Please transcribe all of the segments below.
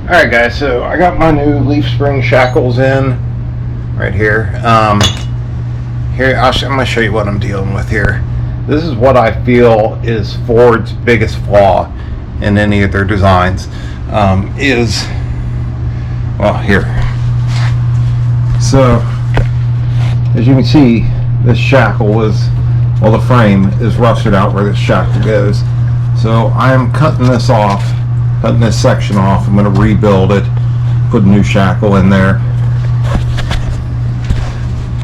Alright guys, so I got my new leaf spring shackles in right here. Here, I'm going to show you what I'm dealing with here. This is what I feel is Ford's biggest flaw in any of their designs. Well, here. So, as you can see, this shackle is, well, the frame is rusted out where this shackle goes. So I am cutting this off. Cutting this section off. I'm going to rebuild it, put a new shackle in there.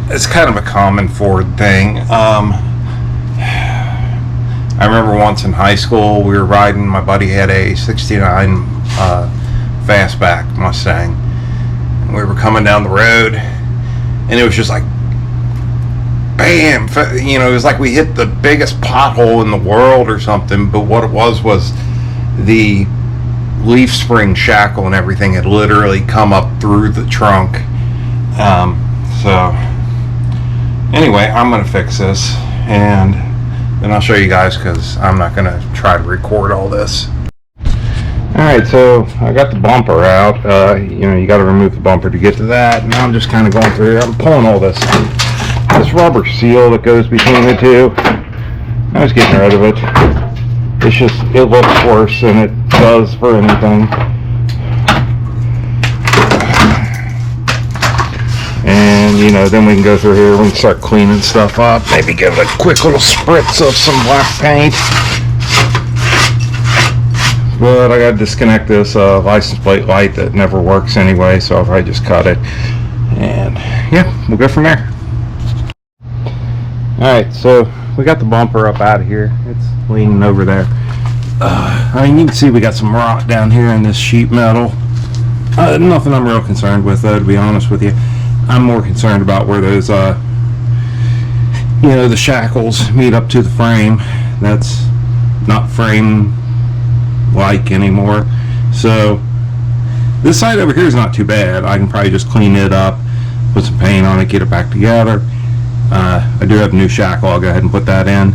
It's kind of a common Ford thing. I remember once in high school we were riding, my buddy had a 69 fastback Mustang, and we were coming down the road and it was just like bam, you know, it was like we hit the biggest pothole in the world or something. But what it was the leaf spring shackle and everything had literally come up through the trunk. So anyway, I'm gonna fix this and then I'll show you guys, because I'm not gonna try to record all this. Alright, so I got the bumper out. You know, you got to remove the bumper to get to that. Now I'm just kind of going through here. I'm pulling all this rubber seal that goes between the two. I was getting rid of it. It's just, it looks worse than it does for anything. And, you know, then we can go through here, we can start cleaning stuff up. Maybe give it a quick little spritz of some black paint. But I gotta disconnect this license plate light that never works anyway, so I'll probably just cut it. And, yeah, we'll go from there. Alright, so we got the bumper up out of here. It's leaning over there. I mean, you can see we got some rot down here in this sheet metal. Nothing I'm real concerned with, though, to be honest with you. I'm more concerned about where those, you know, the shackles meet up to the frame. That's not frame-like anymore. So this side over here is not too bad. I can probably just clean it up, put some paint on it, get it back together. I do have a new shackle. I'll go ahead and put that in.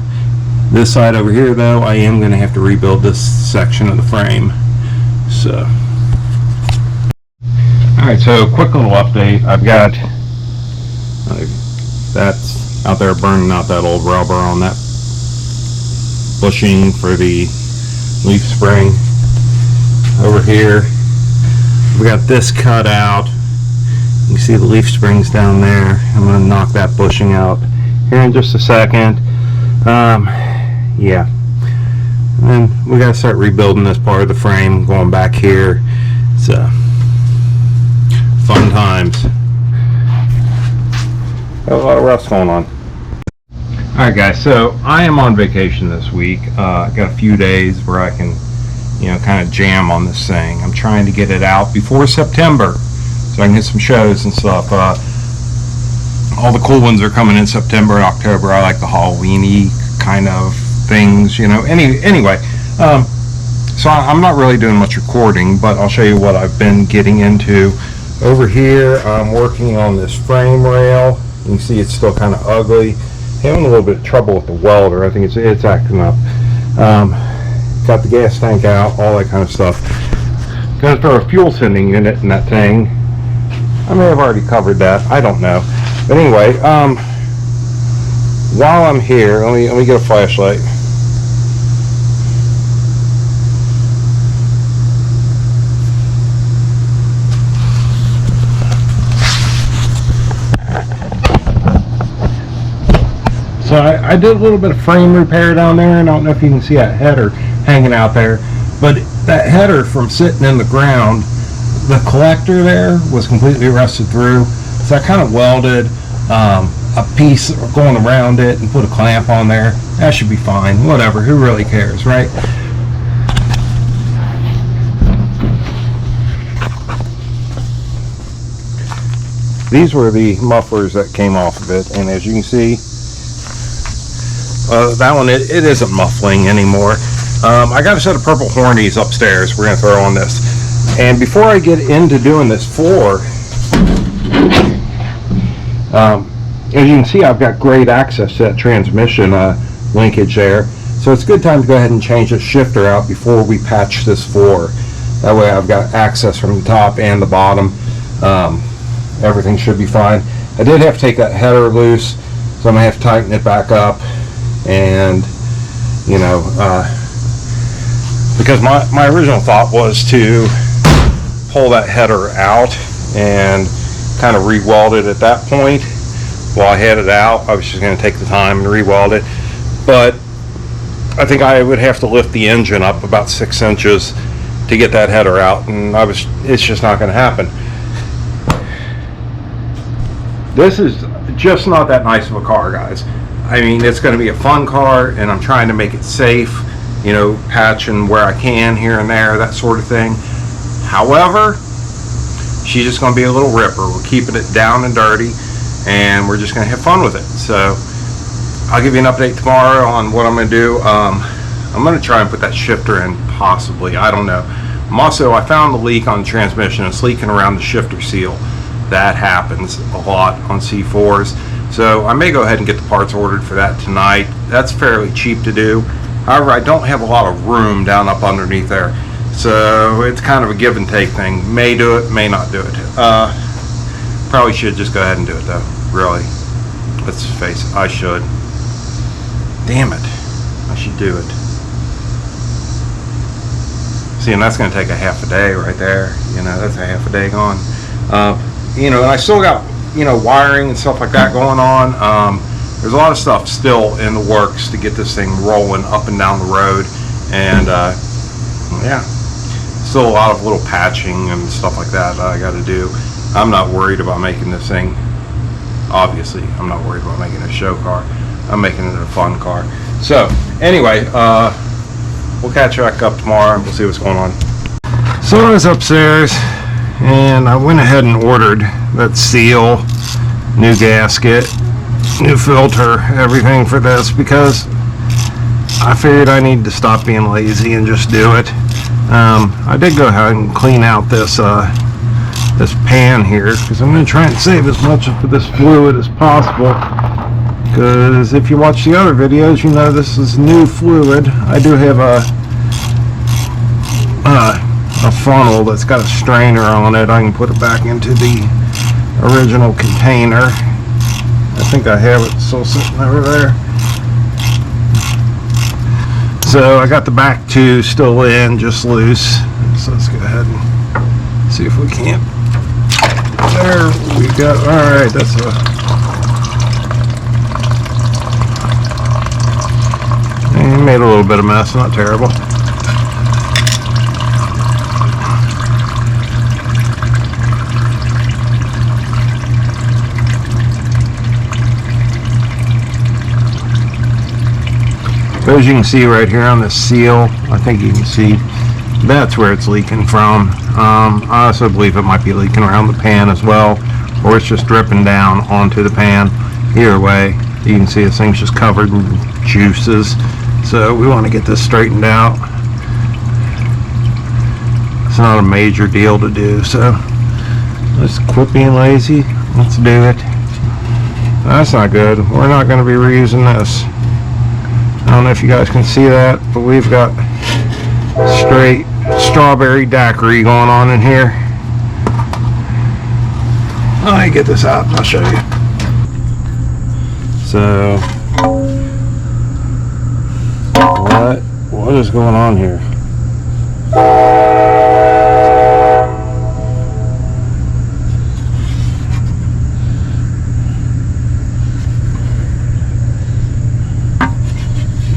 This side over here, though, I am going to have to rebuild this section of the frame. So, alright, so quick little update. I've got that's out there burning out that old rubber on that bushing for the leaf spring. Over here, we got this cut out. You can see the leaf springs down there. I'm going to knock that bushing out here in just a second. Yeah. And then we got to start rebuilding this part of the frame, going back here. So, fun times. Got a lot of rust going on. Alright guys, so I am on vacation this week. I got a few days where I can, you know, kind of jam on this thing. I'm trying to get it out before September, so I can hit some shows and stuff. All the cool ones are coming in September and October. I like the Halloween-y kind of things, you know. Anyway, so I'm not really doing much recording, but I'll show you what I've been getting into. Over here, I'm working on this frame rail. You can see it's still kind of ugly. Having a little bit of trouble with the welder. I think it's acting up. Got the gas tank out, all that kind of stuff. Gonna throw a fuel sending unit in that thing. I may have already covered that. I don't know. But anyway, while I'm here, let me get a flashlight. So I did a little bit of frame repair down there, and I don't know if you can see that header hanging out there, but that header, from sitting in the ground, the collector there was completely rusted through. So I kind of welded a piece going around it and put a clamp on there. That should be fine. Whatever. Who really cares, right? These were the mufflers that came off of it, and as you can see, that one, it isn't muffling anymore. I got a set of purple hornies upstairs we're going to throw on this. And before I get into doing this floor, as you can see, I've got great access to that transmission linkage there. So it's a good time to go ahead and change the shifter out before we patch this floor. That way I've got access from the top and the bottom. Everything should be fine. I did have to take that header loose, so I'm gonna have to tighten it back up, and you know, because my original thought was to pull that header out and kind of re-weld it at that point. While I had it out, I was just going to take the time and re-weld it, but I think I would have to lift the engine up about 6 inches to get that header out, and it's just not going to happen. This is just not that nice of a car, guys. I mean, it's going to be a fun car, and I'm trying to make it safe, you know, patching where I can here and there, that sort of thing. However, she's just going to be a little ripper. We're keeping it down and dirty, and we're just going to have fun with it. So I'll give you an update tomorrow on what I'm going to do. I'm going to try and put that shifter in, possibly. I don't know. I found the leak on the transmission. It's leaking around the shifter seal. That happens a lot on C4s. So I may go ahead and get the parts ordered for that tonight. That's fairly cheap to do. However, I don't have a lot of room down up underneath there. So it's kind of a give and take thing. May do it, may not do it. Probably should just go ahead and do it though. Really. Let's face it, I should. Damn it. I should do it. See, and that's going to take a half a day right there. You know, that's a half a day gone. You know, and I still got, you know, wiring and stuff like that going on. There's a lot of stuff still in the works to get this thing rolling up and down the road. And, yeah. Still a lot of little patching and stuff like that I got to do. I'm not worried about making this thing. Obviously, I'm not worried about making a show car. I'm making it a fun car. So, anyway, we'll catch back up tomorrow and we'll see what's going on. So I was upstairs and I went ahead and ordered that seal, new gasket, new filter, everything for this, because I figured I need to stop being lazy and just do it. I did go ahead and clean out this this pan here, because I'm going to try and save as much of this fluid as possible, because if you watch the other videos, you know this is new fluid. I do have a funnel that's got a strainer on it. I can put it back into the original container. I think I have it still sitting over there. So I got the back two still in, just loose. So let's go ahead and see if we can't. There we go. Alright, that's made a little bit of mess, not terrible. As you can see right here on the seal, I think you can see that's where it's leaking from. I also believe it might be leaking around the pan as well, or it's just dripping down onto the pan. Either way, you can see this thing's just covered in juices. So we want to get this straightened out. It's not a major deal to do, so let's quit being lazy. Let's do it. That's not good. We're not going to be reusing this. I don't know if you guys can see that, but we've got straight strawberry daiquiri going on in here. Let me get this out and I'll show you. So, what is going on here?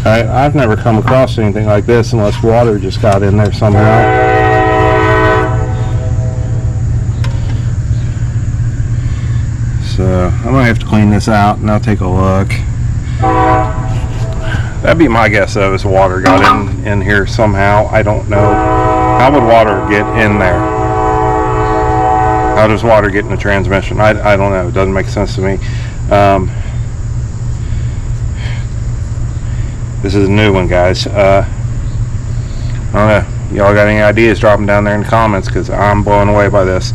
I've never come across anything like this unless water just got in there somehow. So I'm gonna have to clean this out and I'll take a look. That'd be my guess though, is water got in here somehow. I don't know. How would water get in there? How does water get in the transmission? I don't know. It doesn't make sense to me. This is a new one, guys. I don't know. Y'all got any ideas? Drop them down there in the comments, because I'm blown away by this.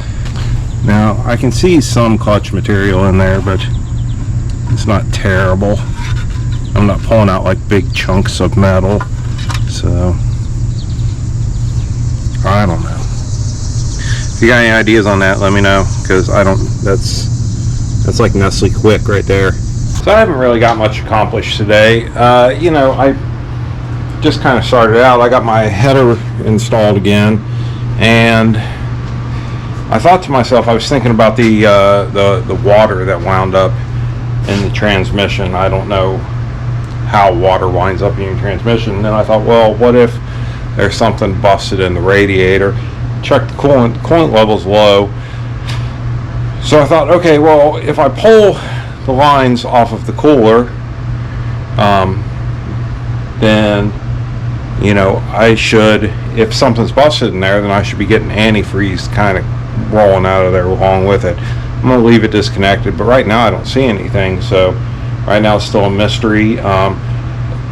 Now, I can see some clutch material in there, but it's not terrible. I'm not pulling out like big chunks of metal. So, I don't know. If you got any ideas on that, let me know, because I don't, that's like Nestle Quick right there. So I haven't really got much accomplished today. You know, I just kind of started out. I got my header installed again, and I thought to myself, I was thinking about the water that wound up in the transmission. I don't know how water winds up in your transmission. And then I thought, well, what if there's something busted in the radiator? Check the coolant level's low. So I thought, okay, well, if I pull the lines off of the cooler, then, you know, I should, if something's busted in there, then I should be getting antifreeze kind of rolling out of there along with it. I'm going to leave it disconnected, but right now I don't see anything, so right now it's still a mystery.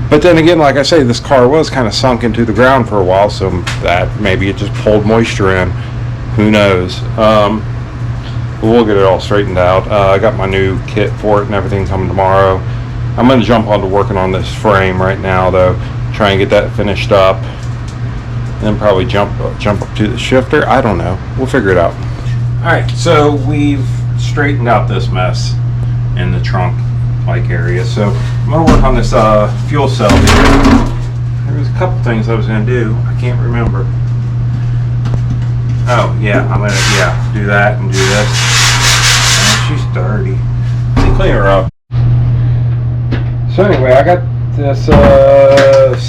But then again, like I say, this car was kind of sunk into the ground for a while, so that maybe it just pulled moisture in. Who knows? We'll get it all straightened out. I got my new kit for it and everything coming tomorrow. I'm going to jump on to working on this frame right now, though. Try and get that finished up, and then probably jump up to the shifter. I don't know. We'll figure it out. All right, so we've straightened out this mess in the trunk-like area. So I'm going to work on this fuel cell here. There was a couple things I was going to do. I can't remember. Oh, yeah, I'm going to, do that and do this. Oh, she's dirty. Let me clean her up. So anyway, I got this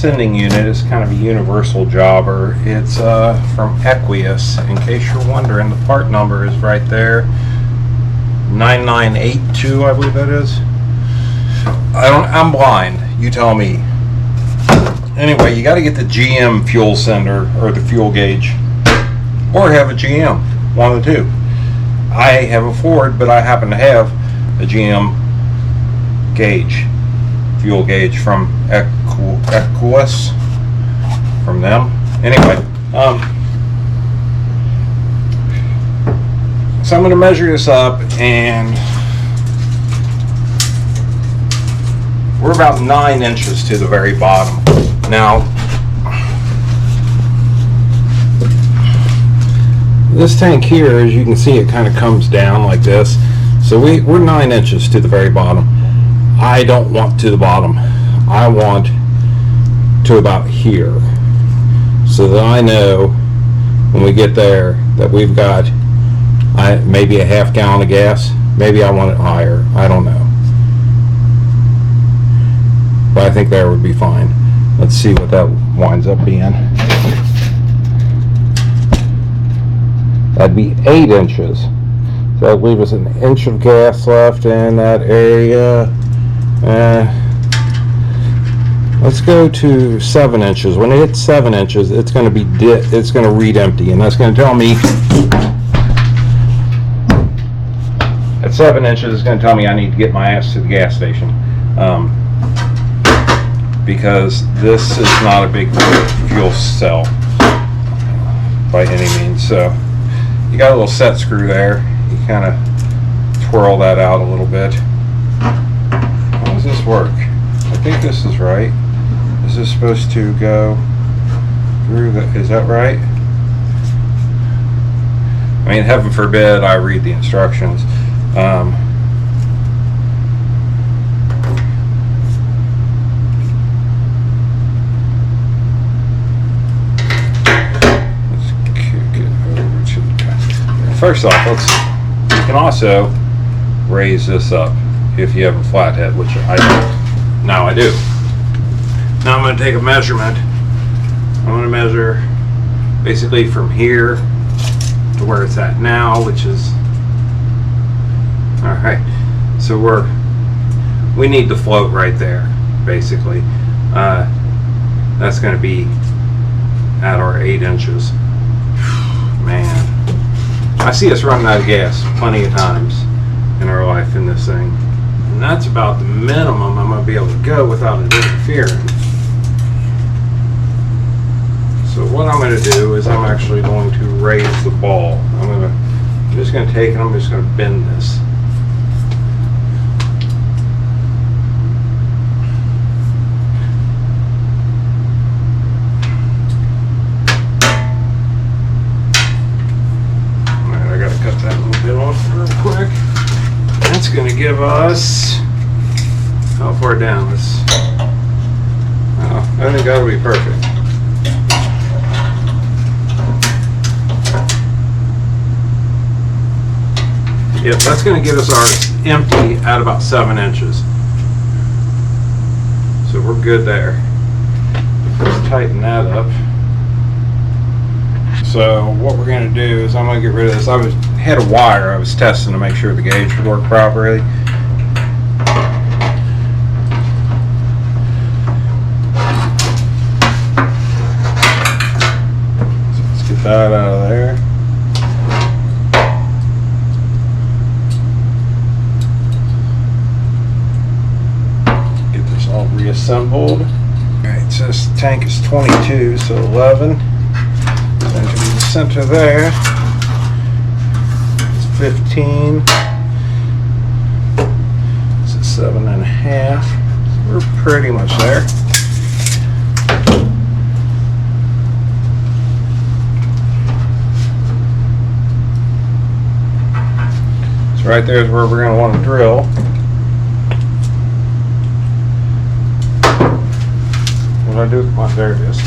sending unit. It's kind of a universal jobber. It's from Equius. In case you're wondering, the part number is right there. 9982, I believe that is. I'm blind. You tell me. Anyway, you got to get the GM fuel sender or the fuel gauge, or have a GM, one of the two. I have a Ford, but I happen to have a GM gauge, fuel gauge from Equius, from them. Anyway, so I'm going to measure this up, and we're about 9 inches to the very bottom. Now, this tank here, as you can see, it kind of comes down like this. So we're 9 inches to the very bottom. I don't want to the bottom. I want to about here, so that I know when we get there that we've got maybe a half gallon of gas. Maybe I want it higher. I don't know. But I think there would be fine. Let's see what that winds up being. That'd be 8 inches. So that'd leave us an inch of gas left in that area. Let's go to 7 inches. When it hits 7 inches, it's going to be it's going to read empty, and that's going to tell me at 7 inches. It's going to tell me I need to get my ass to the gas station, because this is not a big fuel cell by any means. So you got a little set screw there. You kind of twirl that out a little bit. How does this work? I think this is right. Is this supposed to go through the, is that right? I mean, heaven forbid I read the instructions. First off, you can also raise this up if you have a flathead, which I don't. Now I do. Now I'm going to take a measurement. I'm going to measure basically from here to where it's at now, which is, alright, so we need to float right there, basically. That's going to be at our 8 inches. Man. I see us running out of gas plenty of times in our life in this thing. And that's about the minimum I'm going to be able to go without it interfering. So what I'm going to do is I'm actually going to raise the ball. I'm just going to take it, I'm just going to bend this. let's, how far down? Let's, oh, I think that'll be perfect. Yep, that's going to give us our empty at about 7 inches. So we're good there. Let's tighten that up. So what we're going to do is I'm going to get rid of this. I had a wire I was testing to make sure the gauge would work properly. So let's get that out of there. Get this all reassembled. Alright, so this tank is 22, so 11. The center there is 15. This is 7.5. So we're pretty much there. So right there is where we're going to want to drill. What do I do with my, there it is.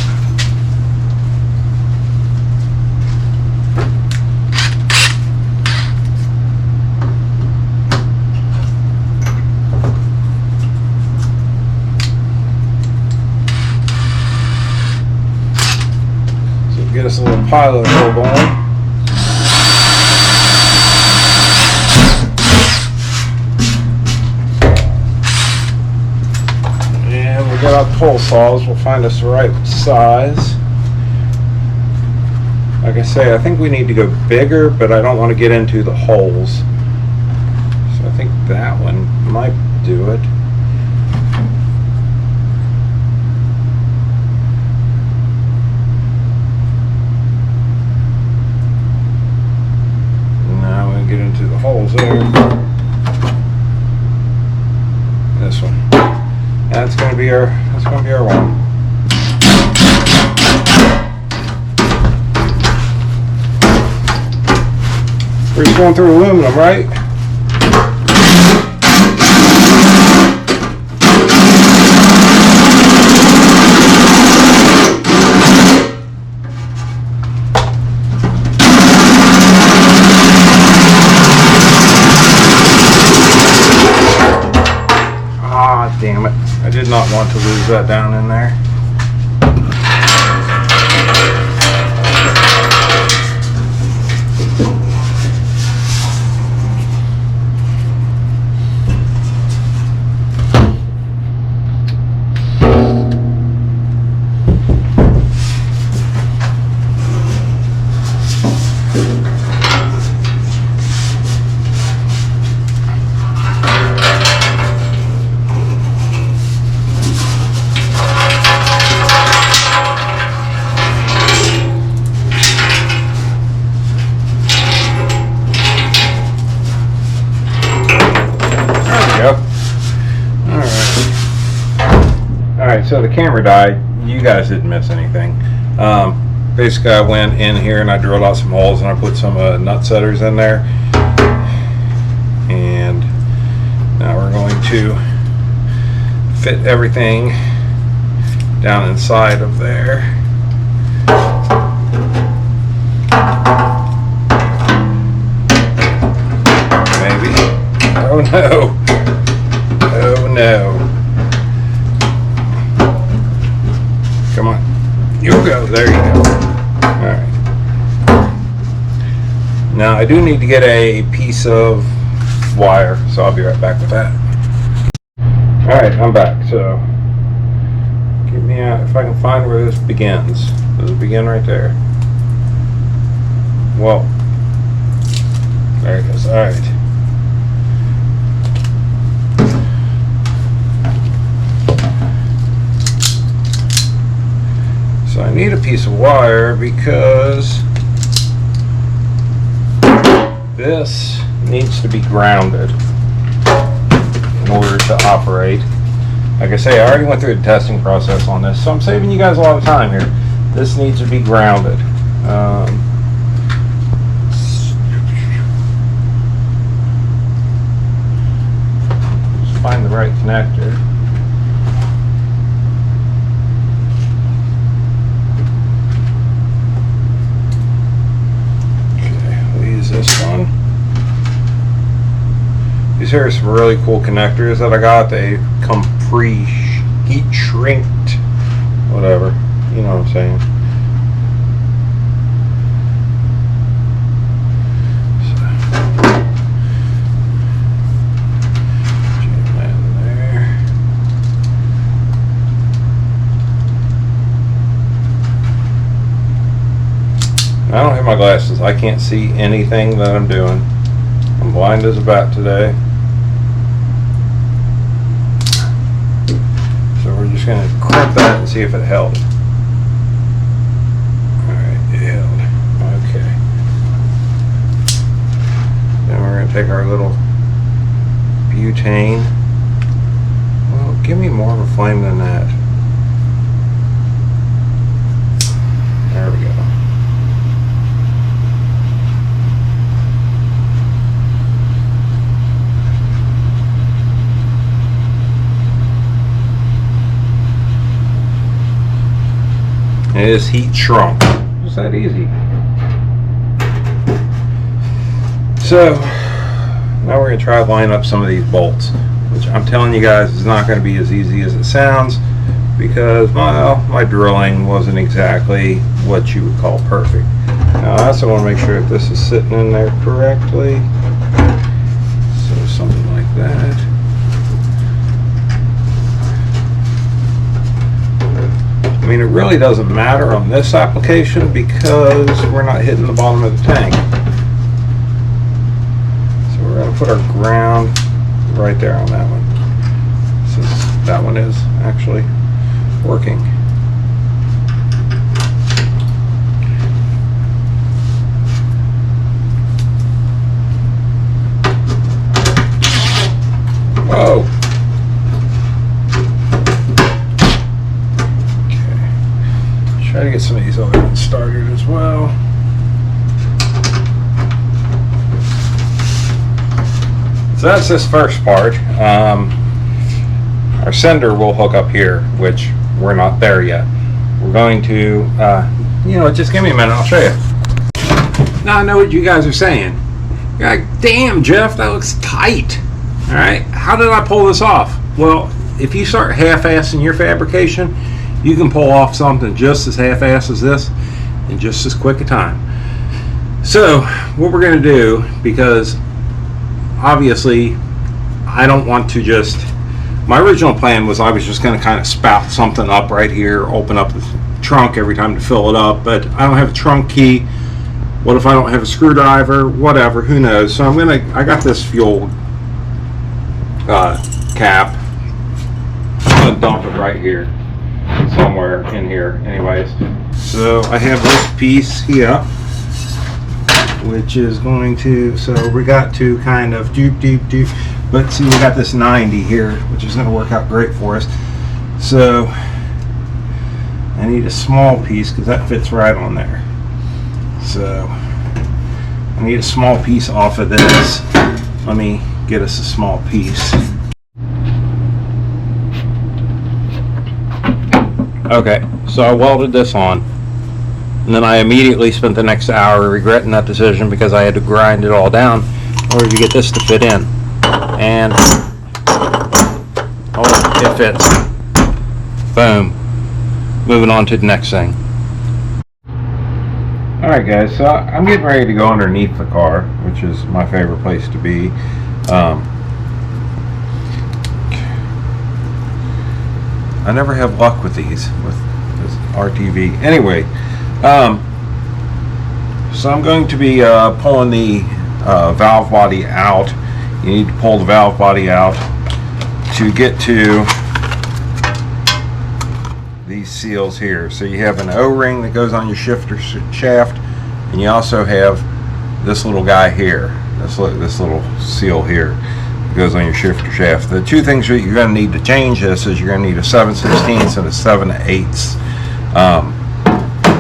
Get us a little pilot hole going. And we'll get out the hole saws. We'll find us the right size. Like I say, I think we need to go bigger, but I don't want to get into the holes. So I think that one might do it. Get into the holes there. This one. That's going to be our one. We're just going through aluminum, right? Damn it. I did not want to lose that down in there. So the camera died. You guys didn't miss anything. Basically, I went in here and I drilled out some holes and I put some nut setters in there. And now we're going to fit everything down inside of there. Maybe. Oh no. Oh no. Come on. You'll go. There you go. Alright. Now I do need to get a piece of wire, so I'll be right back with that. Alright, I'm back. So get me out if I can find where this begins. Does it begin right there? Well, there it goes. Alright. So I need a piece of wire because this needs to be grounded in order to operate. Like I say, I already went through the testing process on this, so I'm saving you guys a lot of time here. This needs to be grounded. find the right connector. Okay, we'll use this one. These are some really cool connectors that I got. They come pre-heat shrinked, whatever, you know what I'm saying. I don't have my glasses. I can't see anything that I'm doing. I'm blind as a bat today. So we're just going to crimp that and see if it held. Alright, it held. Okay. Then we're going to take our little butane. Well, give me more of a flame than that. There we go. It is heat shrunk. It's that easy. So now we're going to try to line up some of these bolts, which I'm telling you guys is not going to be as easy as it sounds, because, well, my drilling wasn't exactly what you would call perfect. Now I also want to make sure that this is sitting in there correctly. So something like that. I mean, it really doesn't matter on this application because we're not hitting the bottom of the tank. So we're going to put our ground right there on that one, since that one is actually working. Whoa! Try to get some of these other ones started as well. So that's this first part. Our sender will hook up here, which we're not there yet. We're going to, just give me a minute, I'll show you. Now I know what you guys are saying. You're like, damn, Jeff, that looks tight. All right, how did I pull this off? Well, if you start half-assing your fabrication, you can pull off something just as half-assed as this in just as quick a time. So what we're going to do, because obviously I don't want to just, my original plan was I was just going to kind of spout something up right here, open up the trunk every time to fill it up, but I don't have a trunk key. What if I don't have a screwdriver? Whatever, who knows. So I got this fuel cap. I'm going to dump it right here, somewhere in here anyways. So I have this piece here, which is going to, so we got to kind of doop, but see, we got this 90 here, which is going to work out great for us. So I need a small piece because that fits right on there. So I need a small piece off of this. Let me get us a small piece. Okay, so I welded this on, and then I immediately spent the next hour regretting that decision because I had to grind it all down in order to get this to fit in. And oh, it fits. Boom. Moving on to the next thing. Alright guys, so I'm getting ready to go underneath the car, which is my favorite place to be. I never have luck with these, with this RTV. Anyway, so I'm going to be pulling the valve body out. You need to pull the valve body out to get to these seals here. So you have an O-ring that goes on your shifter shaft, and you also have this little guy here, this little seal here. Goes on your shifter shaft. The two things that you're going to need to change this is you're going to need a 7/16 and a 7/8.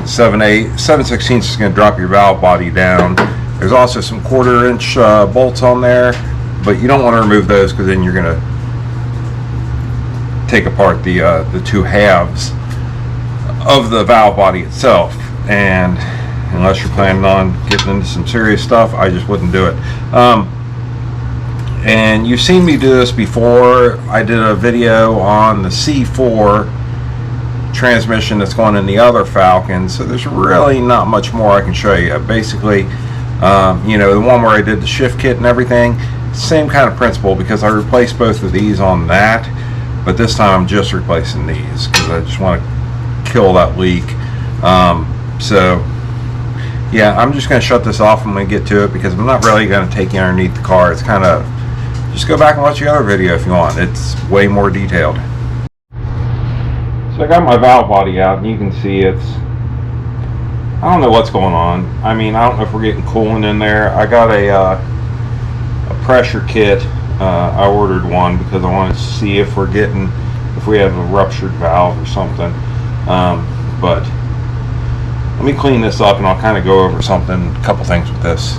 7/16 is going to drop your valve body down. There's also some 1/4 inch bolts on there, but you don't want to remove those because then you're going to take apart the two halves of the valve body itself. And unless you're planning on getting into some serious stuff, I just wouldn't do it. And you've seen me do this before. I did a video on the C4 transmission that's going in the other Falcon, so there's really not much more I can show you. Basically, you know, the one where I did the shift kit and everything, same kind of principle, because I replaced both of these on that, but this time I'm just replacing these because I just want to kill that leak. So yeah, I'm just going to shut this off. I'm going to get to it because I'm not really going to take you underneath the car. It's kind of, just go back and watch the other video if you want. It's way more detailed. So I got my valve body out, and you can see it's, I don't know what's going on. I mean, I don't know if we're getting coolant in there. I got a pressure kit. I ordered one because I wanted to see if we're getting, if we have a ruptured valve or something. But let me clean this up and I'll kind of go over a couple things with this.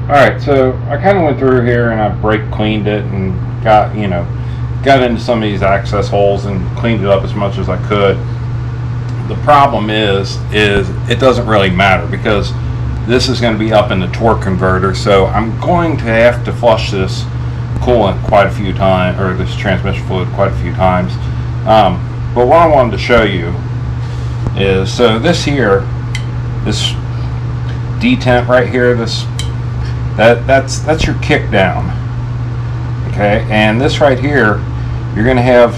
Alright, so I kind of went through here and I brake cleaned it and got into some of these access holes and cleaned it up as much as I could. The problem is it doesn't really matter because this is going to be up in the torque converter, so I'm going to have to flush this coolant quite a few times, or this transmission fluid quite a few times. But what I wanted to show you is, so this here, this detent right here, that's your kick down, okay? And this right here, you're going to have,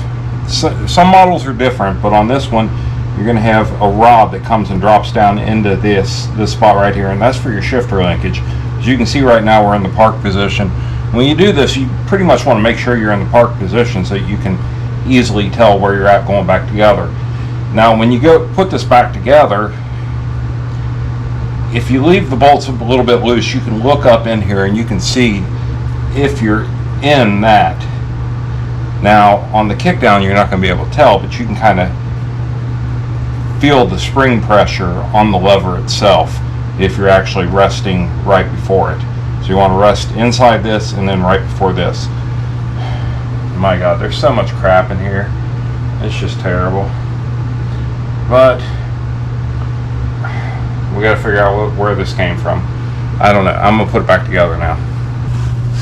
some models are different, but on this one you're going to have a rod that comes and drops down into this spot right here, and that's for your shifter linkage. As you can see right now, we're in the park position. When you do this, you pretty much want to make sure you're in the park position so you can easily tell where you're at going back together. Now when you go put this back together, if you leave the bolts a little bit loose, you can look up in here and you can see if you're in that. Now on the kick down you're not going to be able to tell, but you can kind of feel the spring pressure on the lever itself if you're actually resting right before it. So you want to rest inside this and then right before this. My God, there's so much crap in here. It's just terrible. But we got to figure out where this came from. I don't know. I'm going to put it back together now.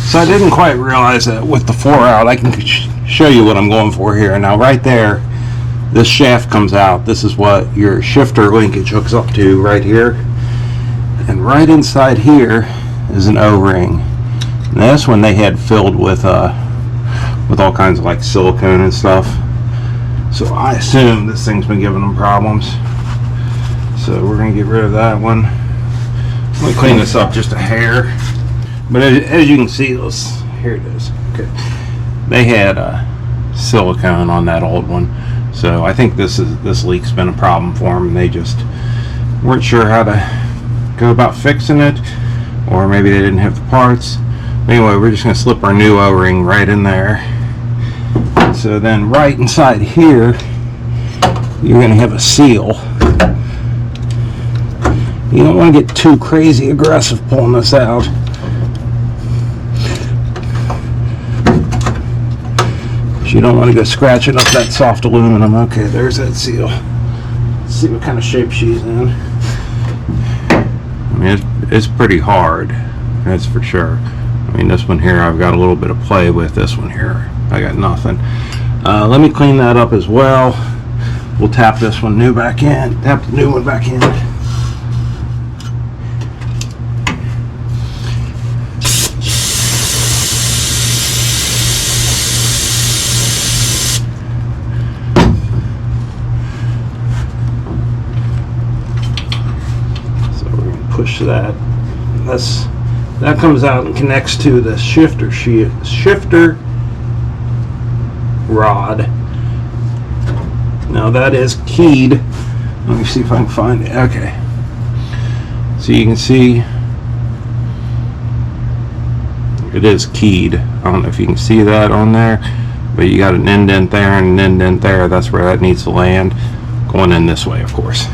So I didn't quite realize that with the 4 out, I can show you what I'm going for here. Now right there, this shaft comes out. This is what your shifter linkage hooks up to right here. And right inside here is an O-ring. And this one they had filled with all kinds of like silicone and stuff. So I assume this thing's been giving them problems. So we're going to get rid of that one. Let me clean this up just a hair. But as you can see, here it is. Okay. They had silicone on that old one. So I think this leak's been a problem for them. They just weren't sure how to go about fixing it, or maybe they didn't have the parts. Anyway, we're just going to slip our new O-ring right in there. So then right inside here, you're going to have a seal. You don't want to get too crazy aggressive pulling this out. You don't want to go scratching up that soft aluminum. Okay, there's that seal. Let's see what kind of shape she's in. I mean, it's pretty hard, that's for sure. I mean, this one here, I've got a little bit of play with. This one here, I got nothing. Let me clean that up as well. We'll tap this one back in. Tap the new one back in. Push that. That comes out and connects to the shifter rod. Now that is keyed. Let me see if I can find it. Okay. So you can see it is keyed. I don't know if you can see that on there, but you got an indent there and an indent there. That's where that needs to land. Going in this way, of course.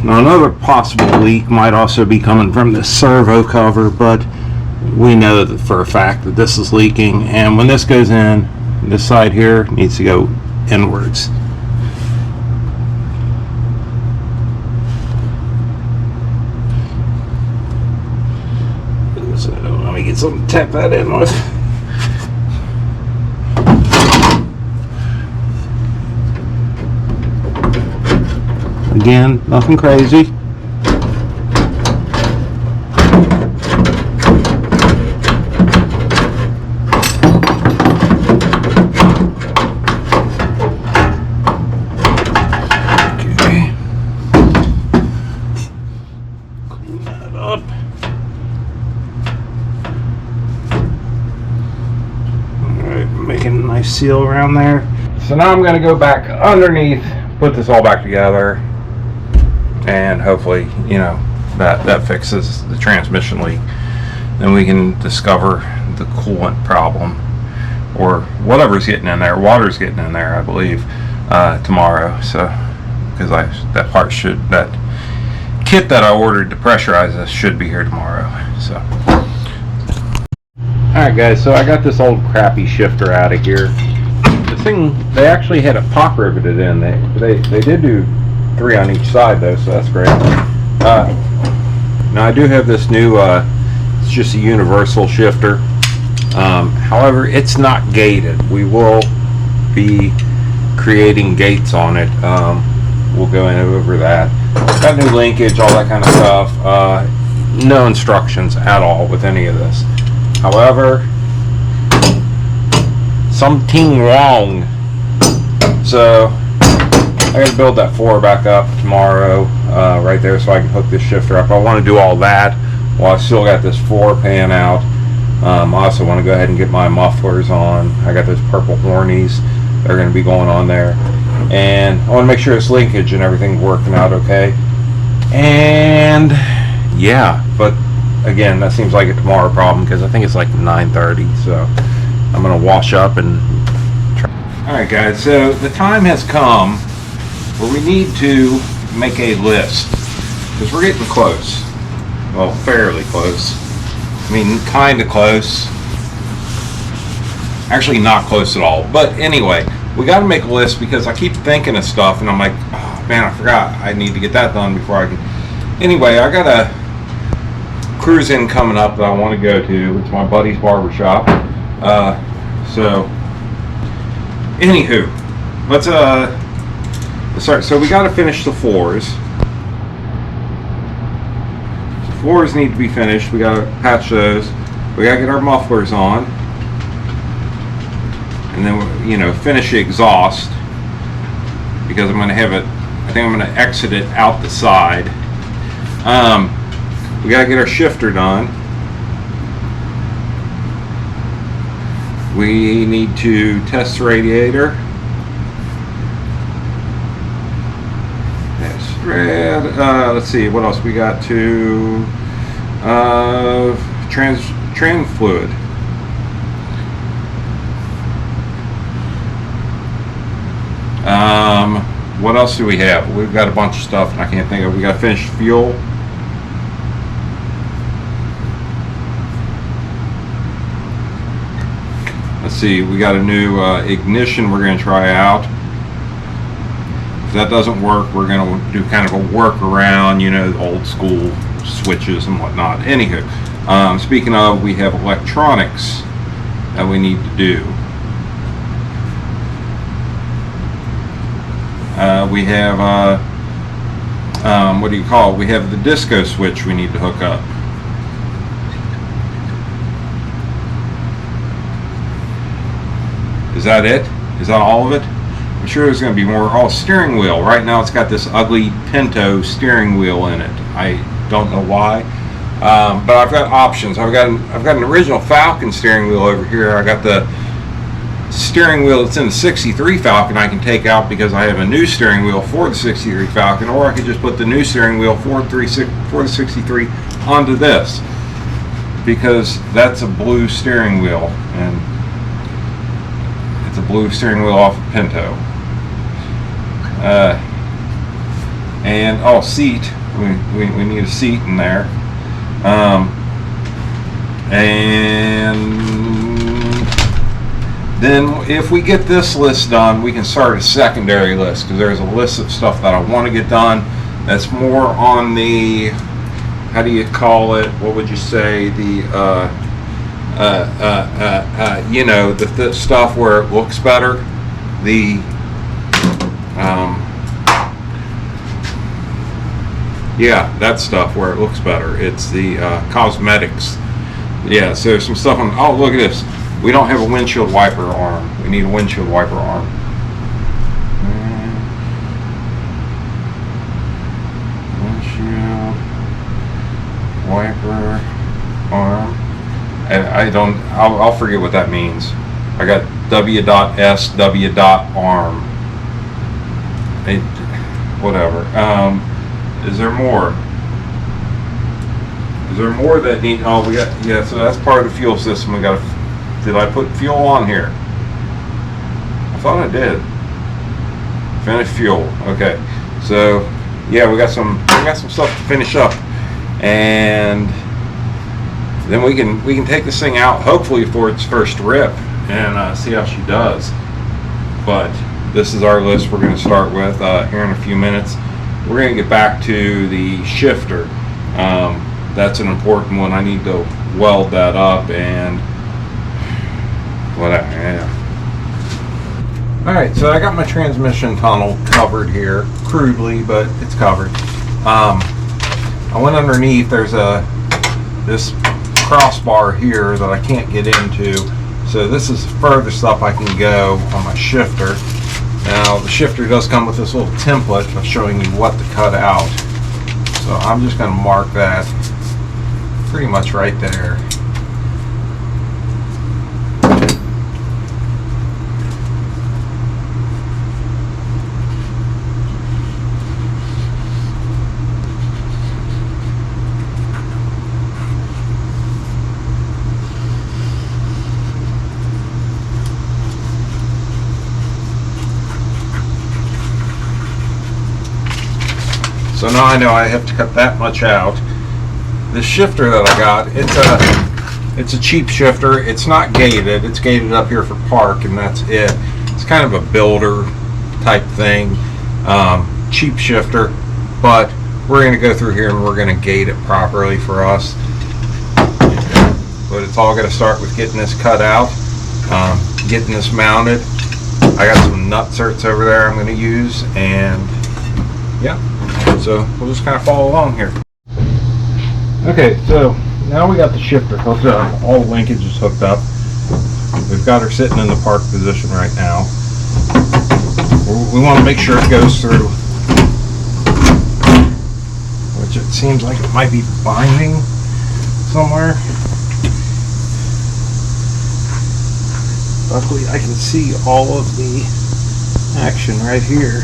Now another possible leak might also be coming from the servo cover, but we know that for a fact that this is leaking, and when this goes in, this side here needs to go inwards. So let me get something to tap that in with. Again, nothing crazy. Okay. Clean that up. Alright, making a nice seal around there. So now I'm going to go back underneath, put this all back together, and hopefully, you know, that fixes the transmission leak. Then we can discover the coolant problem, or whatever's getting in there. Water's getting in there, I believe, tomorrow. So, because that kit that I ordered to pressurize this should be here tomorrow. So, all right, guys. So I got this old crappy shifter out of here. This thing, they actually had it pop riveted in. They did do 3 on each side though, so that's great. Now I do have this new, it's just a universal shifter. However, it's not gated. We will be creating gates on it. We'll go over that. Got new linkage, all that kind of stuff. No instructions at all with any of this. However, something wrong. So I gotta build that floor back up tomorrow, right there, so I can hook this shifter up. I want to do all that while I still got this floor pan out. I also want to go ahead and get my mufflers on. I got those purple hornies. They're going to be going on there. And I want to make sure this linkage and everything's working out okay. And yeah, but again, that seems like a tomorrow problem because I think it's like 9:30. So I'm going to wash up and try. Alright guys, so the time has come where we need to make a list, because we're getting close. Well, fairly close. I mean, kind of close. Actually, not close at all. But anyway, we got to make a list because I keep thinking of stuff, and I'm like, oh man, I forgot. I need to get that done before I can. Anyway, I got a cruise-in coming up that I want to go to. It's my buddy's barbershop. So, anywho, let's start. So we got to finish the floors. The floors need to be finished. We got to patch those. We got to get our mufflers on, and then, you know, finish the exhaust, because I'm going to have it. I think I'm going to exit it out the side. We got to get our shifter done. We need to test the radiator. Let's see, what else we got to trans fluid. What else do we have? We've got a bunch of stuff and I can't think of. We got finished fuel. Let's see, we got a new ignition we're going to try out. If that doesn't work, we're going to do kind of a workaround, you know, old school switches and whatnot. Anywho, speaking of, we have electronics that we need to do. We have, what do you call it? We have the disco switch we need to hook up. Is that it? Is that all of it? I'm sure there's going to be more. Oh, steering wheel. Right now it's got this ugly Pinto steering wheel in it. I don't know why. But I've got options. I've got an original Falcon steering wheel over here. I got the steering wheel that's in the 63 Falcon I can take out because I have a new steering wheel for the 63 Falcon, or I could just put the new steering wheel for the 63 onto this, because that's a blue steering wheel, and it's a blue steering wheel off of Pinto. And oh, seat. We need a seat in there. And then if we get this list done, we can start a secondary list, because there's a list of stuff that I want to get done that's more on the, how do you call it, what would you say, the you know, the stuff where it looks better, the yeah, that stuff where it looks better. It's the cosmetics. Yeah, so there's some stuff on, oh, look at this. We don't have a windshield wiper arm. We need a windshield wiper arm. Windshield wiper arm. I don't, I'll forget what that means. I got W.S, W.arm. Whatever. Is there more? Is there more that need, oh, we got, yeah, so that's part of the fuel system. We got to, did I put fuel on here? I thought I did. Finish fuel. Okay. So, yeah, we got some stuff to finish up. And then we can take this thing out, hopefully for its first rip, and see how she does. But this is our list we're going to start with here in a few minutes. We're going to get back to the shifter. That's an important one. I need to weld that up and whatever. Yeah. Alright, so I got my transmission tunnel covered here, crudely, but it's covered. I went underneath. There's this crossbar here that I can't get into, so this is the furthest up I can go on my shifter. Now the shifter does come with this little template of showing you what to cut out, so I'm just going to mark that pretty much right there. So now I know I have to cut that much out. The shifter that I got, it's a cheap shifter. It's not gated. It's gated up here for park, and that's it. It's kind of a builder type thing, cheap shifter. But we're going to go through here and we're going to gate it properly for us. But it's all going to start with getting this cut out, getting this mounted. I got some nut certs over there I'm going to use, and yeah. So we'll just kind of follow along here. Okay, so now we got the shifter hooked up. All the linkage is hooked up. We've got her sitting in the park position right now. We want to make sure it goes through, which it seems like it might be binding somewhere. Luckily I can see all of the action right here.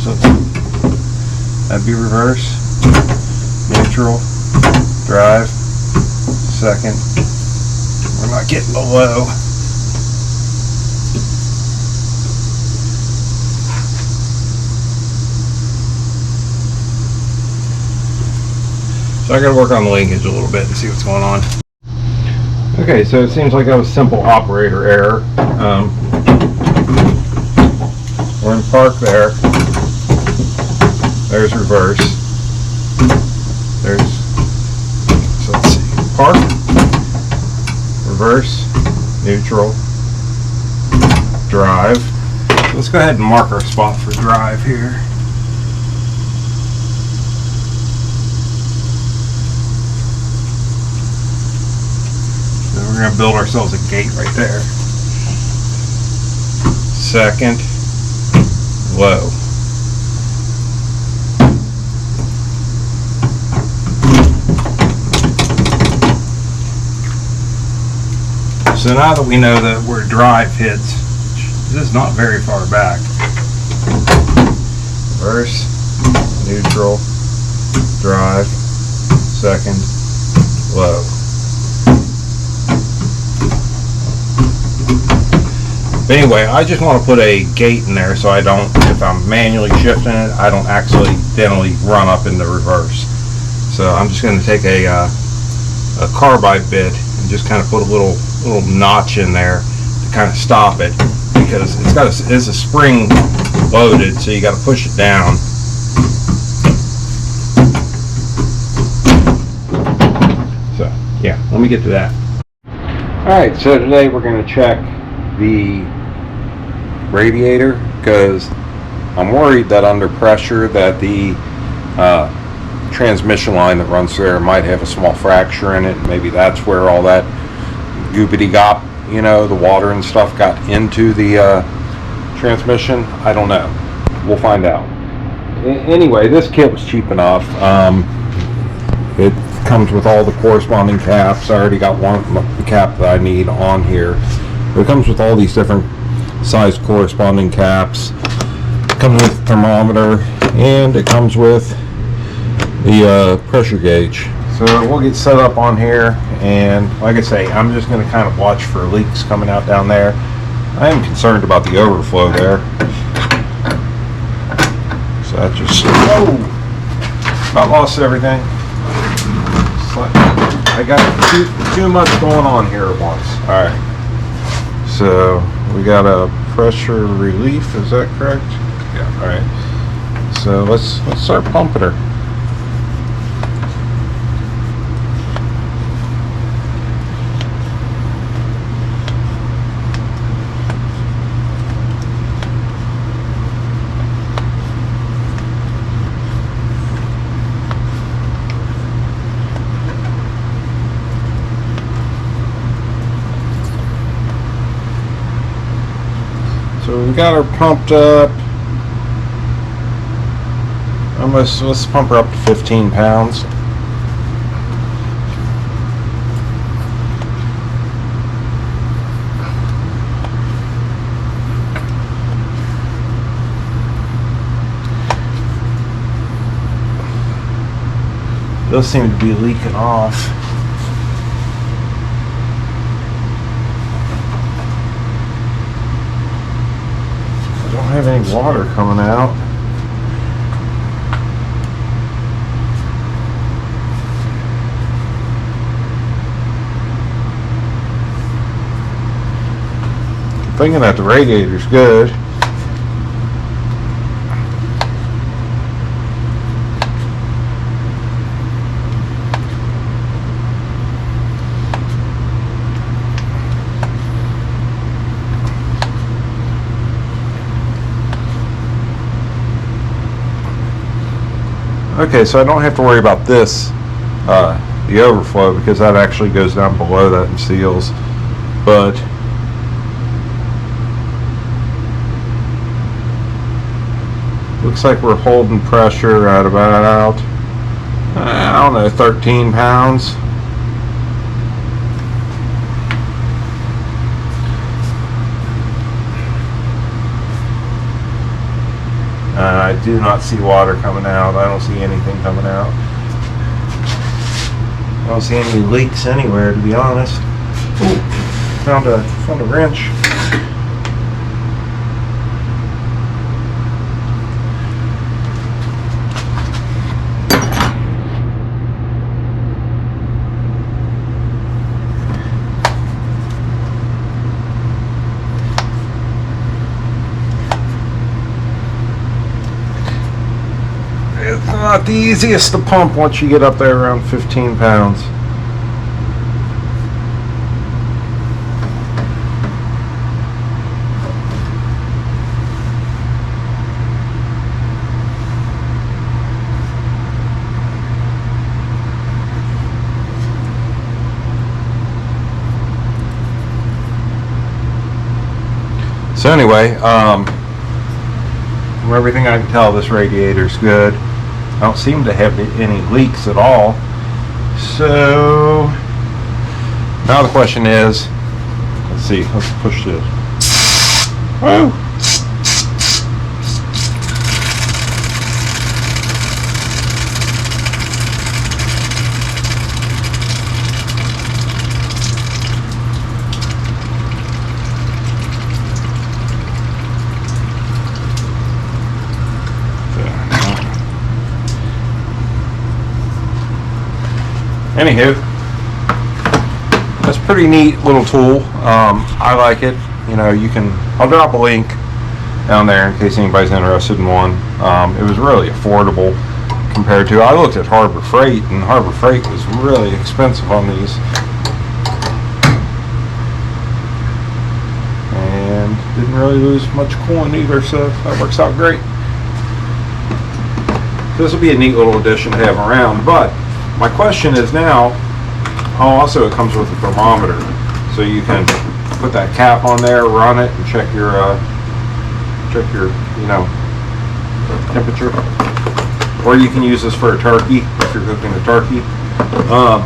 So that'd be reverse, neutral, drive, second. We're not getting the low. So I gotta work on the linkage a little bit and see what's going on. Okay, so it seems like that was simple operator error. We're in park there. There's reverse. There's, so let's see, park, reverse, neutral, drive. Let's go ahead and mark our spot for drive here. Then we're going to build ourselves a gate right there. Second, low. So now that we know that where drive hits, this is not very far back. Reverse, neutral, drive, second, low. But anyway, I just want to put a gate in there so I don't, if I'm manually shifting it, I don't accidentally run up into reverse. So I'm just going to take a carbide bit and just kind of put a little notch in there to kind of stop it, because it's a spring loaded, so you got to push it down. So yeah, let me get to that. Alright, so today we're going to check the radiator, because I'm worried that under pressure that the transmission line that runs through there might have a small fracture in it. Maybe that's where all that goopity gop, you know, the water and stuff got into the transmission. I don't know. We'll find out. Anyway, this kit was cheap enough. It comes with all the corresponding caps. I already got the cap that I need on here. It comes with all these different size corresponding caps. It comes with a thermometer, and it comes with the pressure gauge. So we'll get set up on here, and like I say, I'm just going to kind of watch for leaks coming out down there. I am concerned about the overflow there. So that just, whoa, about lost everything. I got too much going on here at once. Alright, so we got a pressure relief, is that correct? Yeah, alright. So let's start pumping her. So we got her pumped up. Let's pump her up to 15 pounds. Those seem to be leaking off. I don't have any water coming out. I'm thinking that the radiator's good. Okay, so I don't have to worry about this, the overflow, because that actually goes down below that and seals. But looks like we're holding pressure at about, I don't know, 13 pounds. I do not see water coming out. I don't see anything coming out. I don't see any leaks anywhere, to be honest. Ooh, found a wrench. It's not the easiest to pump once you get up there around 15 pounds. So anyway, from everything I can tell, this radiator's good. I don't seem to have any leaks at all. So now the question is, let's see, let's push this. Woo! Anywho, that's a pretty neat little tool. I like it. You know, I'll drop a link down there in case anybody's interested in one. It was really affordable compared to, I looked at Harbor Freight, and Harbor Freight was really expensive on these. And didn't really lose much coin either, so that works out great. This will be a neat little addition to have around, but my question is now, also it comes with a thermometer, so you can put that cap on there, run it, and check your temperature. Or you can use this for a turkey if you're cooking a turkey. I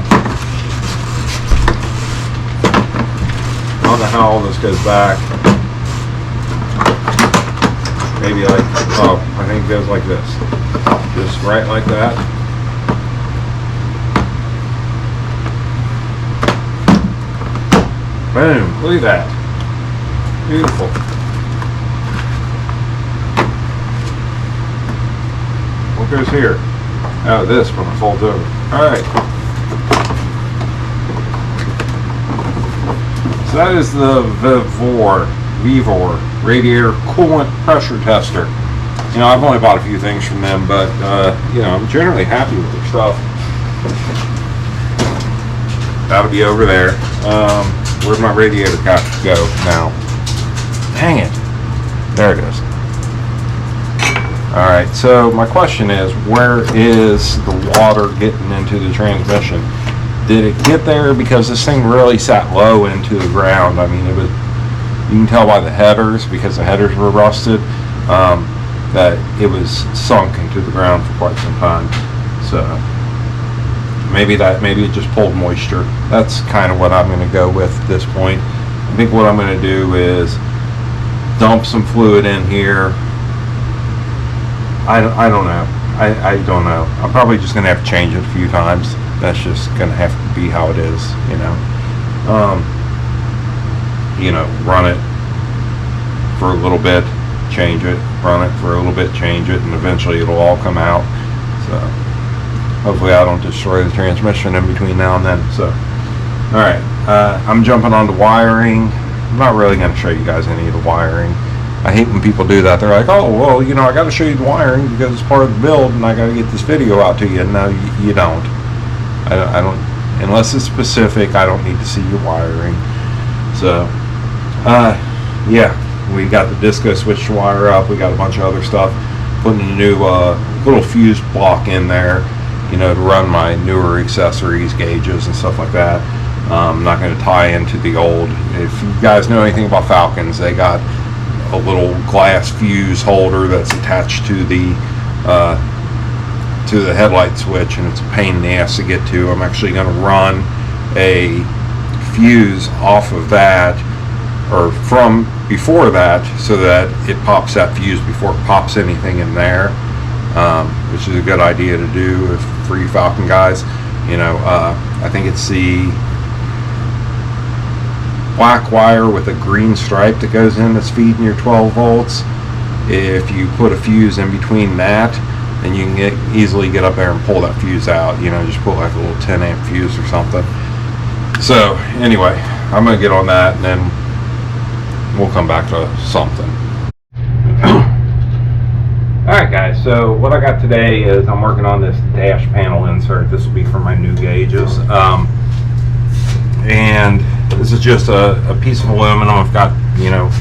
don't know how all this goes back. Maybe like, I think it goes like this. Just right like that. Boom, look at that. Beautiful. What goes here? Oh, this when it folds over. Alright. So that is the VENMO Radiator Coolant Pressure Tester. You know, I've only bought a few things from them, but you know, I'm generally happy with their stuff. That'll be over there. Where'd my radiator cap go now? Dang it. There it is. Alright, so my question is, where is the water getting into the transmission? Did it get there because this thing really sat low into the ground? I mean, you can tell by the headers, because the headers were rusted, that it was sunk into the ground for quite some time. So maybe it just pulled moisture. That's kind of what I'm going to go with at this point. I think what I'm going to do is dump some fluid in here. I don't know. I don't know. I'm probably just going to have to change it a few times. That's just going to have to be how it is, you know. Run it for a little bit, change it, run it for a little bit, change it, and eventually it'll all come out. So hopefully I don't destroy the transmission in between now and then. So, all right, I'm jumping on the wiring. I'm not really going to show you guys any of the wiring. I hate when people do that. They're like, oh, well, you know, I got to show you the wiring because it's part of the build and I got to get this video out to you. No, you don't. I don't, unless it's specific, I don't need to see your wiring. So, yeah, we got the disco switch to wire up. We got a bunch of other stuff. Putting a new little fuse block in there, you know, to run my newer accessories, gauges, and stuff like that. I'm not going to tie into the old. If you guys know anything about Falcons, they got a little glass fuse holder that's attached to the headlight switch, and it's a pain in the ass to get to. I'm actually going to run a fuse off of that, or from before that, so that it pops that fuse before it pops anything in there, which is a good idea to do for you Falcon guys. You know, I think it's the black wire with a green stripe that goes in that's feeding your 12 volts. If you put a fuse in between that, then you can easily get up there and pull that fuse out. You know, just put like a little 10 amp fuse or something. So anyway, I'm going to get on that and then we'll come back to something. Alright guys, so what I got today is I'm working on this dash panel insert. This will be for my new gauges. And this is just a piece of aluminum. I've got, you know,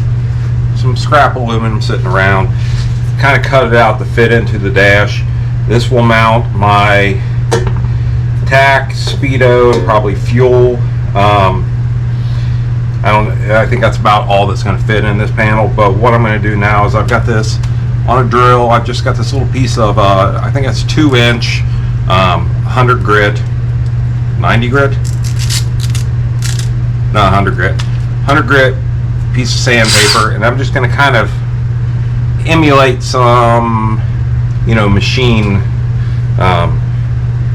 some scrap aluminum sitting around. Kind of cut it out to fit into the dash. This will mount my tack, speedo, and probably fuel. I think that's about all that's going to fit in this panel. But what I'm going to do now is I've got this on a drill. I've just got this little piece of I think that's 2-inch 100 grit, 90 grit. No, 100 grit. 100 grit piece of sandpaper, and I'm just going to kind of emulate some, you know, machine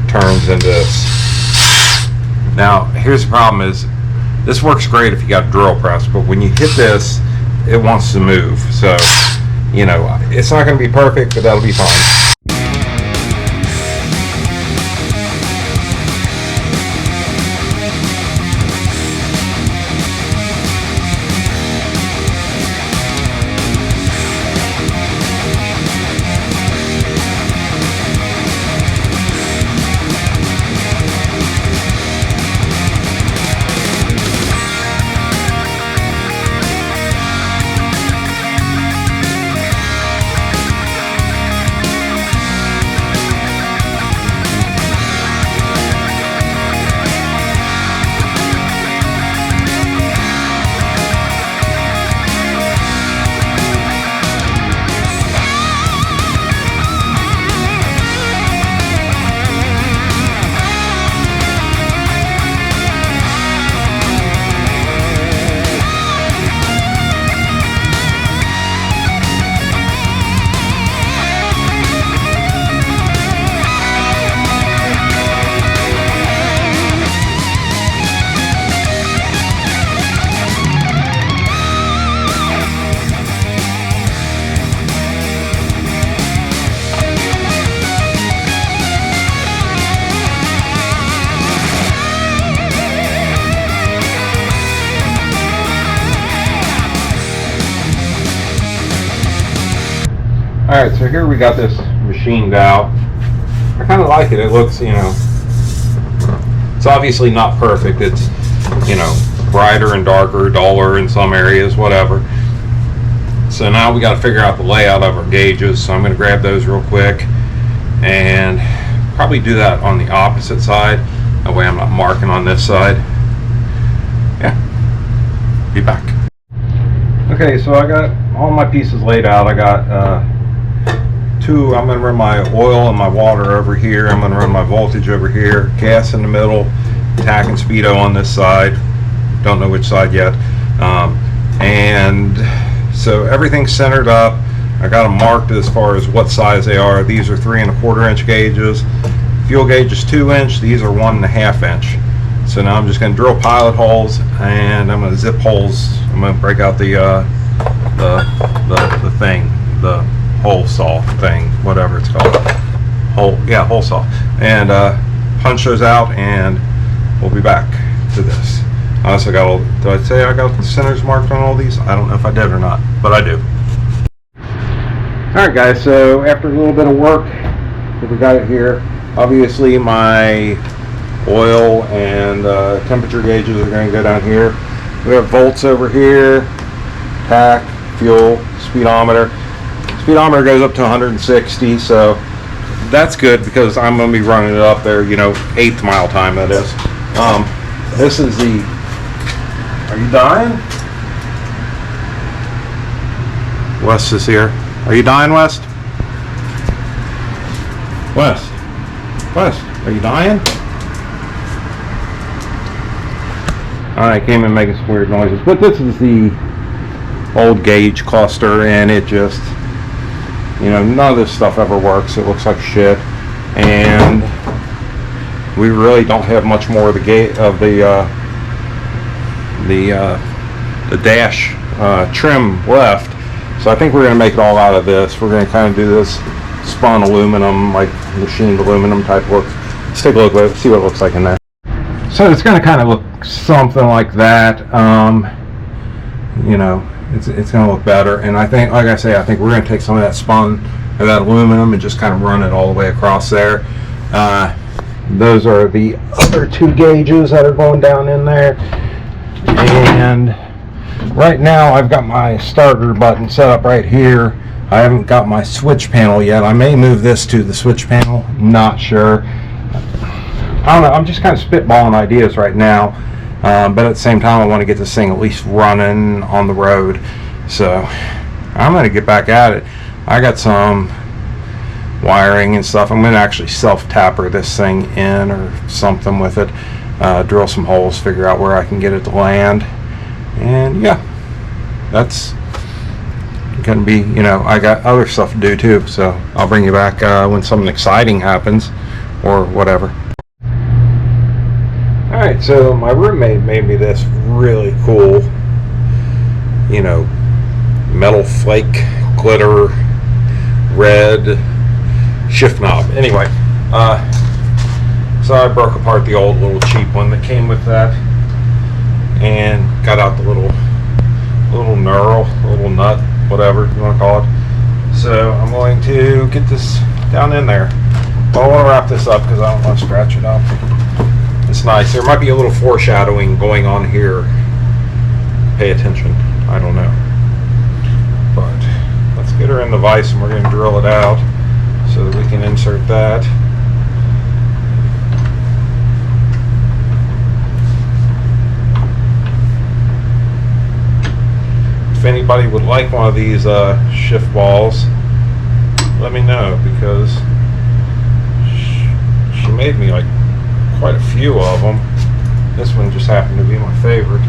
turns into this. Now, here's the problem is, this works great if you got a drill press, but when you hit this, it wants to move. So, you know, it's not going to be perfect, but that'll be fine. Alright, so here we got this machined out. I kind of like it. It looks, you know, it's obviously not perfect. It's, you know, brighter and darker, duller in some areas, whatever. So now we got to figure out the layout of our gauges. So I'm going to grab those real quick and probably do that on the opposite side. That way I'm not marking on this side. Yeah, be back. Okay, so I got all my pieces laid out. I got two. I'm going to run my oil and my water over here. I'm going to run my voltage over here. Gas in the middle. Tack and speedo on this side. Don't know which side yet. And so everything's centered up. I got them marked as far as what size they are. These are 3 1/4 inch gauges. Fuel gauge is 2 inch. These are 1 1/2 inch. So now I'm just going to drill pilot holes, and I'm going to zip holes. I'm going to break out the thing, the hole saw thing, whatever it's called. Hole saw, and punch those out, and we'll be back to this. I also got, did I say I got the centers marked on all these? I don't know if I did or not, but I do. Alright guys, so after a little bit of work, we got it here. Obviously my oil and temperature gauges are going to go down here. We have volts over here, tack, fuel, speedometer. Speedometer goes up to 160, so that's good because I'm going to be running it up there, you know, 8th mile time that is. This is the, are you dying? Wes is here. Are you dying, West? West, are you dying? Alright, came in making some weird noises, but this is the old gauge cluster, and it just, you know, none of this stuff ever works. It looks like shit, and we really don't have much more of the the dash trim left. So I think we're going to make it all out of this. We're going to kind of do this spun aluminum, like machined aluminum type look. Let's take a look at it, see what it looks like in there. So it's going to kind of look something like that. You know, it's going to look better. And I think, like I say, I think we're going to take some of that spun or that aluminum and just kind of run it all the way across there. Those are the other 2 gauges that are going down in there. And right now I've got my starter button set up right here. I haven't got my switch panel yet. I may move this to the switch panel, not sure. I don't know, I'm just kind of spitballing ideas right now, but at the same time I want to get this thing at least running on the road. So I'm going to get back at it. I got some wiring and stuff. I'm going to actually self-tapper this thing in or something with it, drill some holes, figure out where I can get it to land, and yeah, that's gonna be, you know, I got other stuff to do too, so I'll bring you back when something exciting happens or whatever. Alright, so my roommate made me this really cool, you know, metal flake glitter red shift knob. Anyway, so I broke apart the old little cheap one that came with that and got out the little knurl, little nut, whatever you want to call it. So I'm going to get this down in there. But I want to wrap this up because I don't want to scratch it up. It's nice. There might be a little foreshadowing going on here. Pay attention. I don't know. But let's get her in the vise and we're going to drill it out so that we can insert that. If anybody would like one of these shift balls, let me know, because she made me like quite a few of them. This one just happened to be my favorite.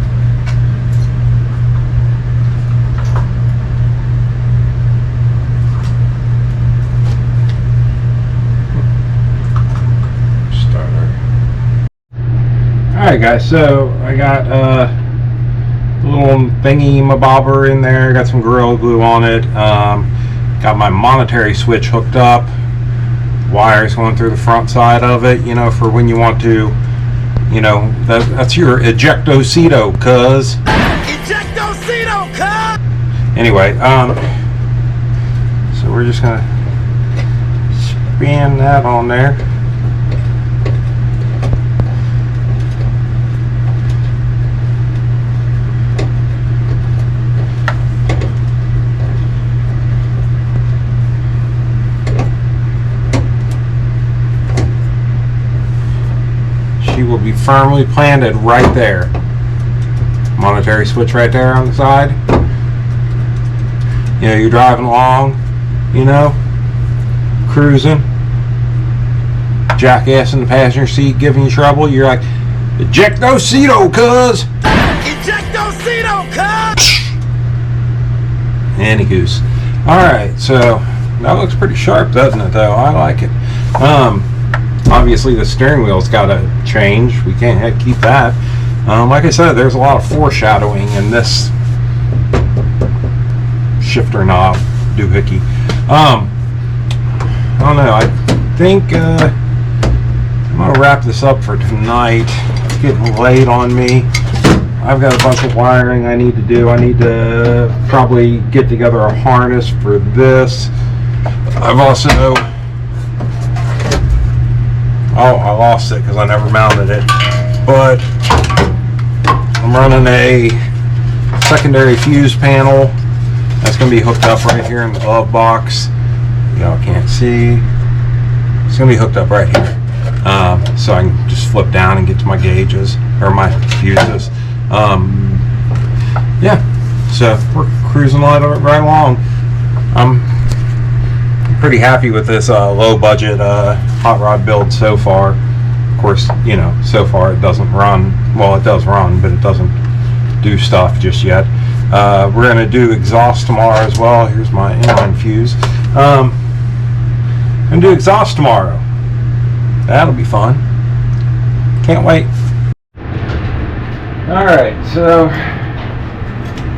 Alright guys, so I got a little thingy mabobber in there, got some Gorilla Glue on it, got my monetary switch hooked up, wires going through the front side of it, you know, for when you want to, you know, that's your ejectocito, cuz. Ejectocito, cuz! Anyway, so So we're just gonna spin that on there. She will be firmly planted right there. Monetary switch right there on the side. You know, you're driving along, you know, cruising, jackass in the passenger seat giving you trouble. You're like, ejectocito, cuz! Ejectocito, cuz! Any goose. Alright, so that looks pretty sharp, doesn't it, though? I like it. Obviously, the steering wheel's got to change. We can't keep that. Like I said, there's a lot of foreshadowing in this shifter knob doohickey. I don't know. I think I'm gonna wrap this up for tonight. It's getting late on me. I've got a bunch of wiring I need to do. I need to probably get together a harness for this. I've also, I lost it because I never mounted it, but I'm running a secondary fuse panel that's going to be hooked up right here in the glove box. Y'all can't see. It's going to be hooked up right here, so I can just flip down and get to my gauges or my fuses. Yeah, so we're cruising right along. I'm pretty happy with this low budget hot rod build so far. Of course, you know, so far it doesn't run. Well, it does run, but it doesn't do stuff just yet. We're going to do exhaust tomorrow as well. Here's my inline fuse. I'm going to do exhaust tomorrow. That'll be fun. Can't wait. Alright, so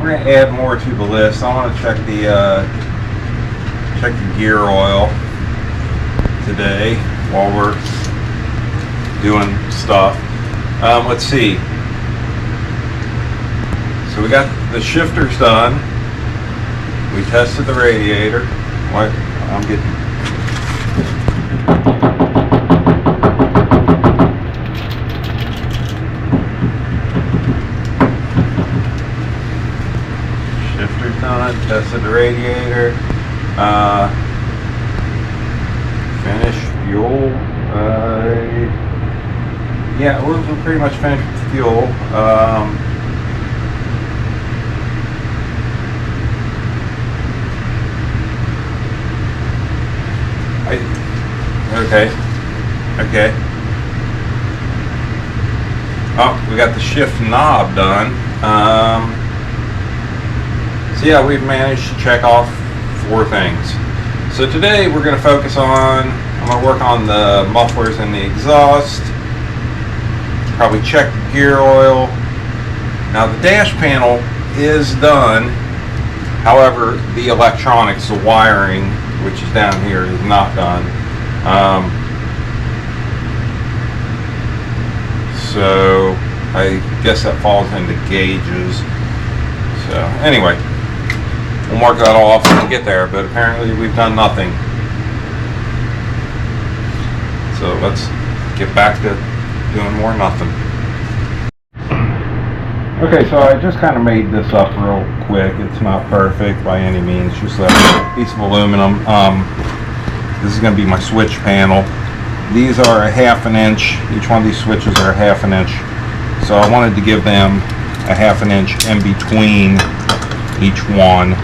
we're going to add more to the list. I want to check the gear oil today while we're doing stuff. Let's see. So we got the shifters done. We tested the radiator. What? I'm getting. Shifters done. Tested the radiator. Finished fuel. Yeah, we're pretty much finished with fuel. Okay. Oh, we got the shift knob done. So yeah, we've managed to check off 4 things. So today we're going to focus on, I'm going to work on the mufflers and the exhaust. Probably check the gear oil. Now the dash panel is done. However, the electronics, the wiring, which is down here, is not done. So I guess that falls into gauges. So anyway, we'll mark that off when we get there, but apparently we've done nothing. So let's get back to doing more nothing. Okay, so I just kind of made this up real quick. It's not perfect by any means, just a piece of aluminum. This is going to be my switch panel. These are a 1/2 inch. Each one of these switches are a 1/2 inch. So I wanted to give them a 1/2 inch in between each one.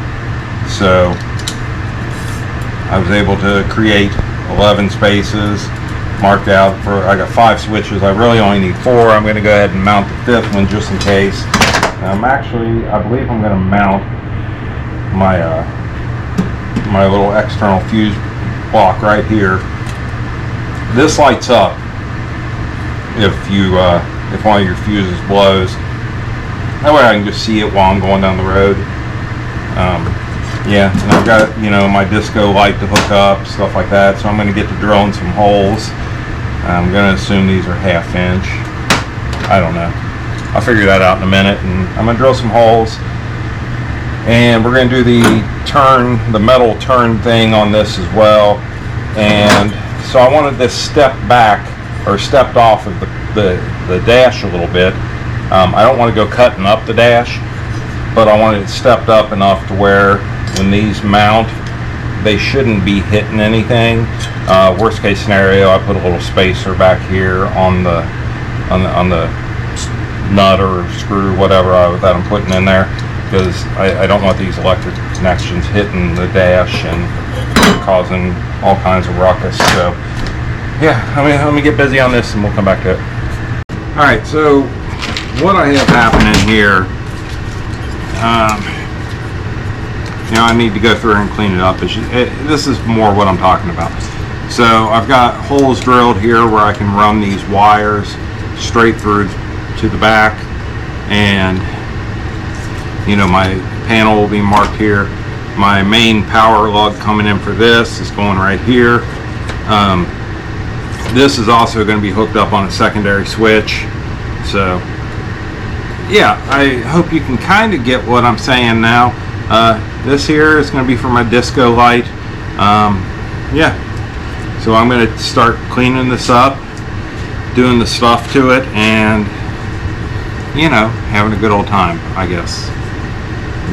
So I was able to create 11 spaces marked out for, I got 5 switches. I really only need 4. I'm going to go ahead and mount the 5th one just in case. I believe I'm going to mount my my little external fuse block right here. This lights up if one of your fuses blows. That way I can just see it while I'm going down the road. Yeah, and I've got, you know, my disco light to hook up, stuff like that. So I'm going to get to drilling some holes. I'm going to assume these are 1/2 inch. I don't know. I'll figure that out in a minute. And I'm going to drill some holes. And we're going to do the metal turn thing on this as well. And so I wanted this stepped off of the dash a little bit. I don't want to go cutting up the dash, but I wanted it stepped up enough to where when these mount, they shouldn't be hitting anything. Worst case scenario, I put a little spacer back here on the nut or screw, whatever that I'm putting in there, because I don't want these electric connections hitting the dash and causing all kinds of ruckus. So yeah, let me get busy on this and we'll come back to it. All right, so what I have happening here, I need to go through and clean it up. This is more what I'm talking about. So I've got holes drilled here where I can run these wires straight through to the back, and my panel will be marked here. My main power lug coming in for this is going right here. This is also going to be hooked up on a secondary switch. So yeah, I hope you can kind of get what I'm saying now. This here is going to be for my disco light. Yeah, so I'm going to start cleaning this up, doing the stuff to it, and having a good old time, I guess.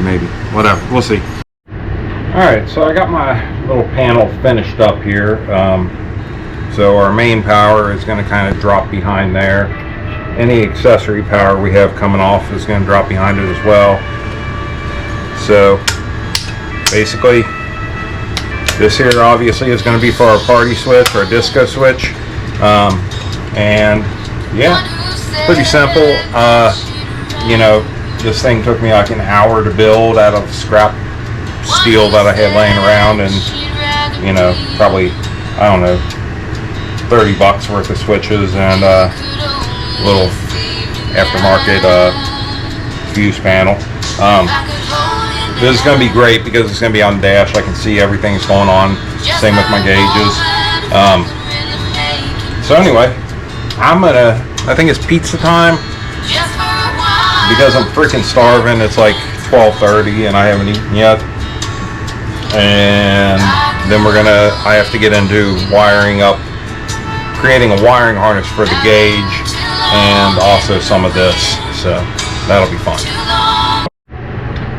Maybe, whatever, we'll see. Alright, so I got my little panel finished up here. So our main power is going to kind of drop behind there. Any accessory power we have coming off is going to drop behind it as well. So basically, this here obviously is going to be for our party switch, or disco switch. And yeah, pretty simple. This thing took me like an hour to build out of scrap steel that I had laying around, and probably, I don't know, $30 worth of switches and a little aftermarket fuse panel. This is going to be great because it's going to be on the dash. I can see everything that's going on. Same with my gauges. So anyway, I think it's pizza time. Because I'm freaking starving. It's like 12:30 and I haven't eaten yet. And then I have to get into wiring up, creating a wiring harness for the gauge, and also some of this. So that'll be fun.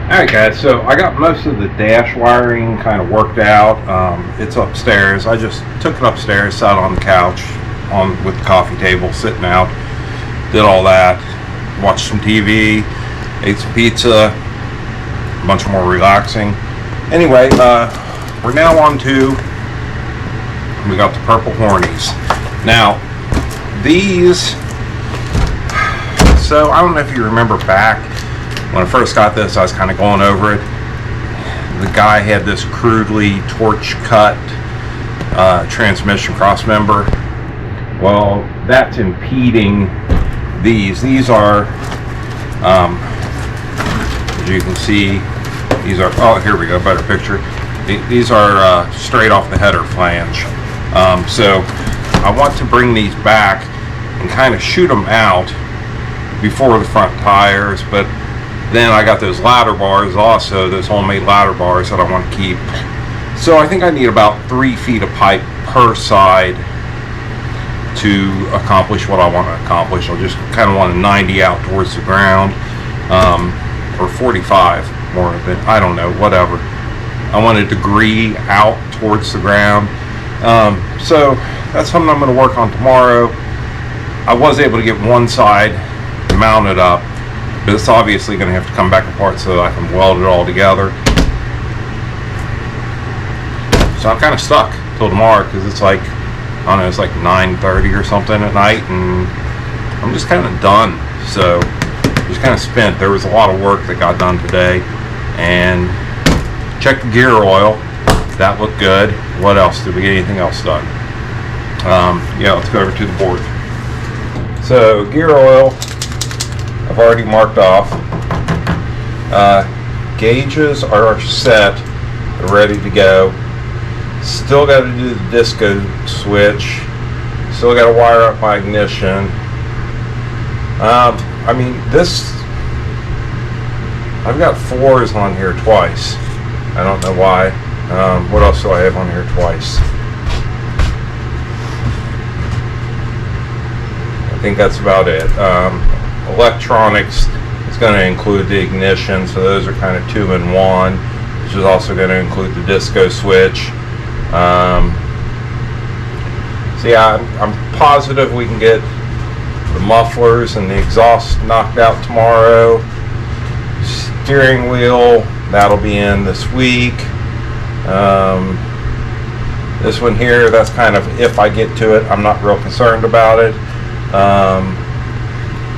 Alright guys, so I got most of the dash wiring kind of worked out. It's upstairs. I just took it upstairs, sat on the couch with the coffee table, sitting out, did all that, watched some TV, ate some pizza, a bunch more relaxing. Anyway, we're now on to, we got the purple hornies. Now, these, so I don't know if you remember back when I first got this, I was kind of going over it. The guy had this crudely torch cut transmission cross member. Well, that's impeding these. These are, as you can see, these are, oh, here we go, better picture. These are straight off the header flange. So I want to bring these back and kind of shoot them out before the front tires, but then I got those ladder bars also, those homemade ladder bars that I want to keep. So I think I need about 3 feet of pipe per side to accomplish what I want to accomplish. I just kind of want a 90 out towards the ground, or 45 more of it, I don't know, whatever. I want a degree out towards the ground. So that's something I'm going to work on tomorrow. I was able to get one side mounted up, but it's obviously going to have to come back apart so that I can weld it all together. So I'm kind of stuck till tomorrow because it's like, I don't know, it's like 9:30 or something at night, and I'm just kind of done. So just kind of spent. There was a lot of work that got done today, and check the gear oil. That looked good. What else? Did we get anything else done? Yeah, let's go over to the board. So gear oil, I've already marked off. Gauges are set, they're ready to go. Still got to do the disco switch. Still got to wire up my ignition. I mean, this I've got 4s on here twice. I don't know why. What else do I have on here twice? I think that's about it. Electronics is going to include the ignition, so those are kind of 2 in 1, which is also going to include the disco switch. So yeah, I'm positive we can get the mufflers and the exhaust knocked out tomorrow. Steering wheel, that'll be in this week. This one here, that's kind of if I get to it. I'm not real concerned about it.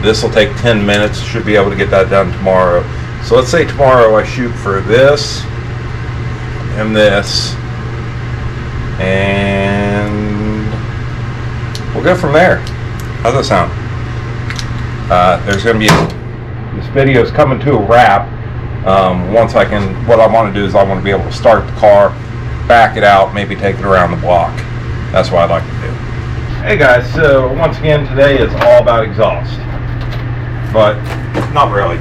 This will take 10 minutes. Should be able to get that done tomorrow. So let's say tomorrow I shoot for this and this, and we'll go from there. How's that sound? There's going to be this video is coming to a wrap. Once I can, what I want to do is I want to be able to start the car, back it out, maybe take it around the block. That's what I'd like to do. Hey guys, so once again today is all about exhaust, but not really.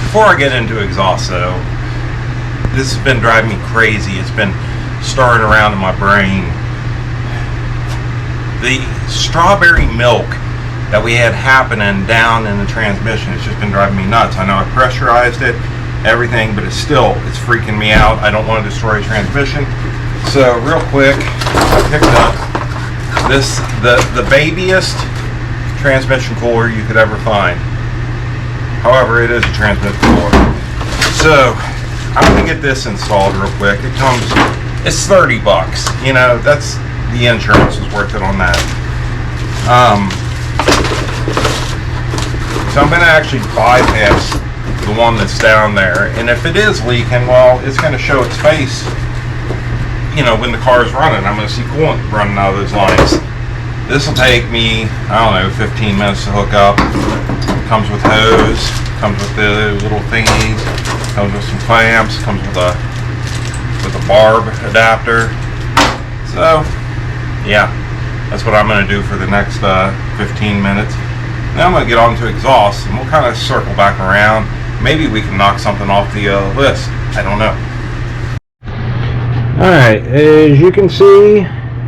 Before I get into exhaust though, this has been driving me crazy. It's been stirring around in my brain. The strawberry milk that we had happening down in the transmission, it's just been driving me nuts. I know I pressurized it, everything, but it's freaking me out. I don't want to destroy a transmission. So real quick, I picked up this, the babiest transmission cooler you could ever find. However, it is a transmission cooler. So I'm gonna get this installed real quick. It's 30 bucks. You know, that's, the insurance is worth it on that. So I'm gonna actually bypass the one that's down there, and if it is leaking, well, it's going to show its face, you know, when the car is running. I'm going to see coolant running out of those lines. This will take me, I don't know, 15 minutes to hook up. Comes with hose, comes with the little thingies, comes with some clamps, comes with a barb adapter. So yeah, that's what I'm going to do for the next 15 minutes. Now I'm going to get on to exhaust, and we'll kind of circle back around. Maybe we can knock something off the list. I don't know. Alright, as you can see,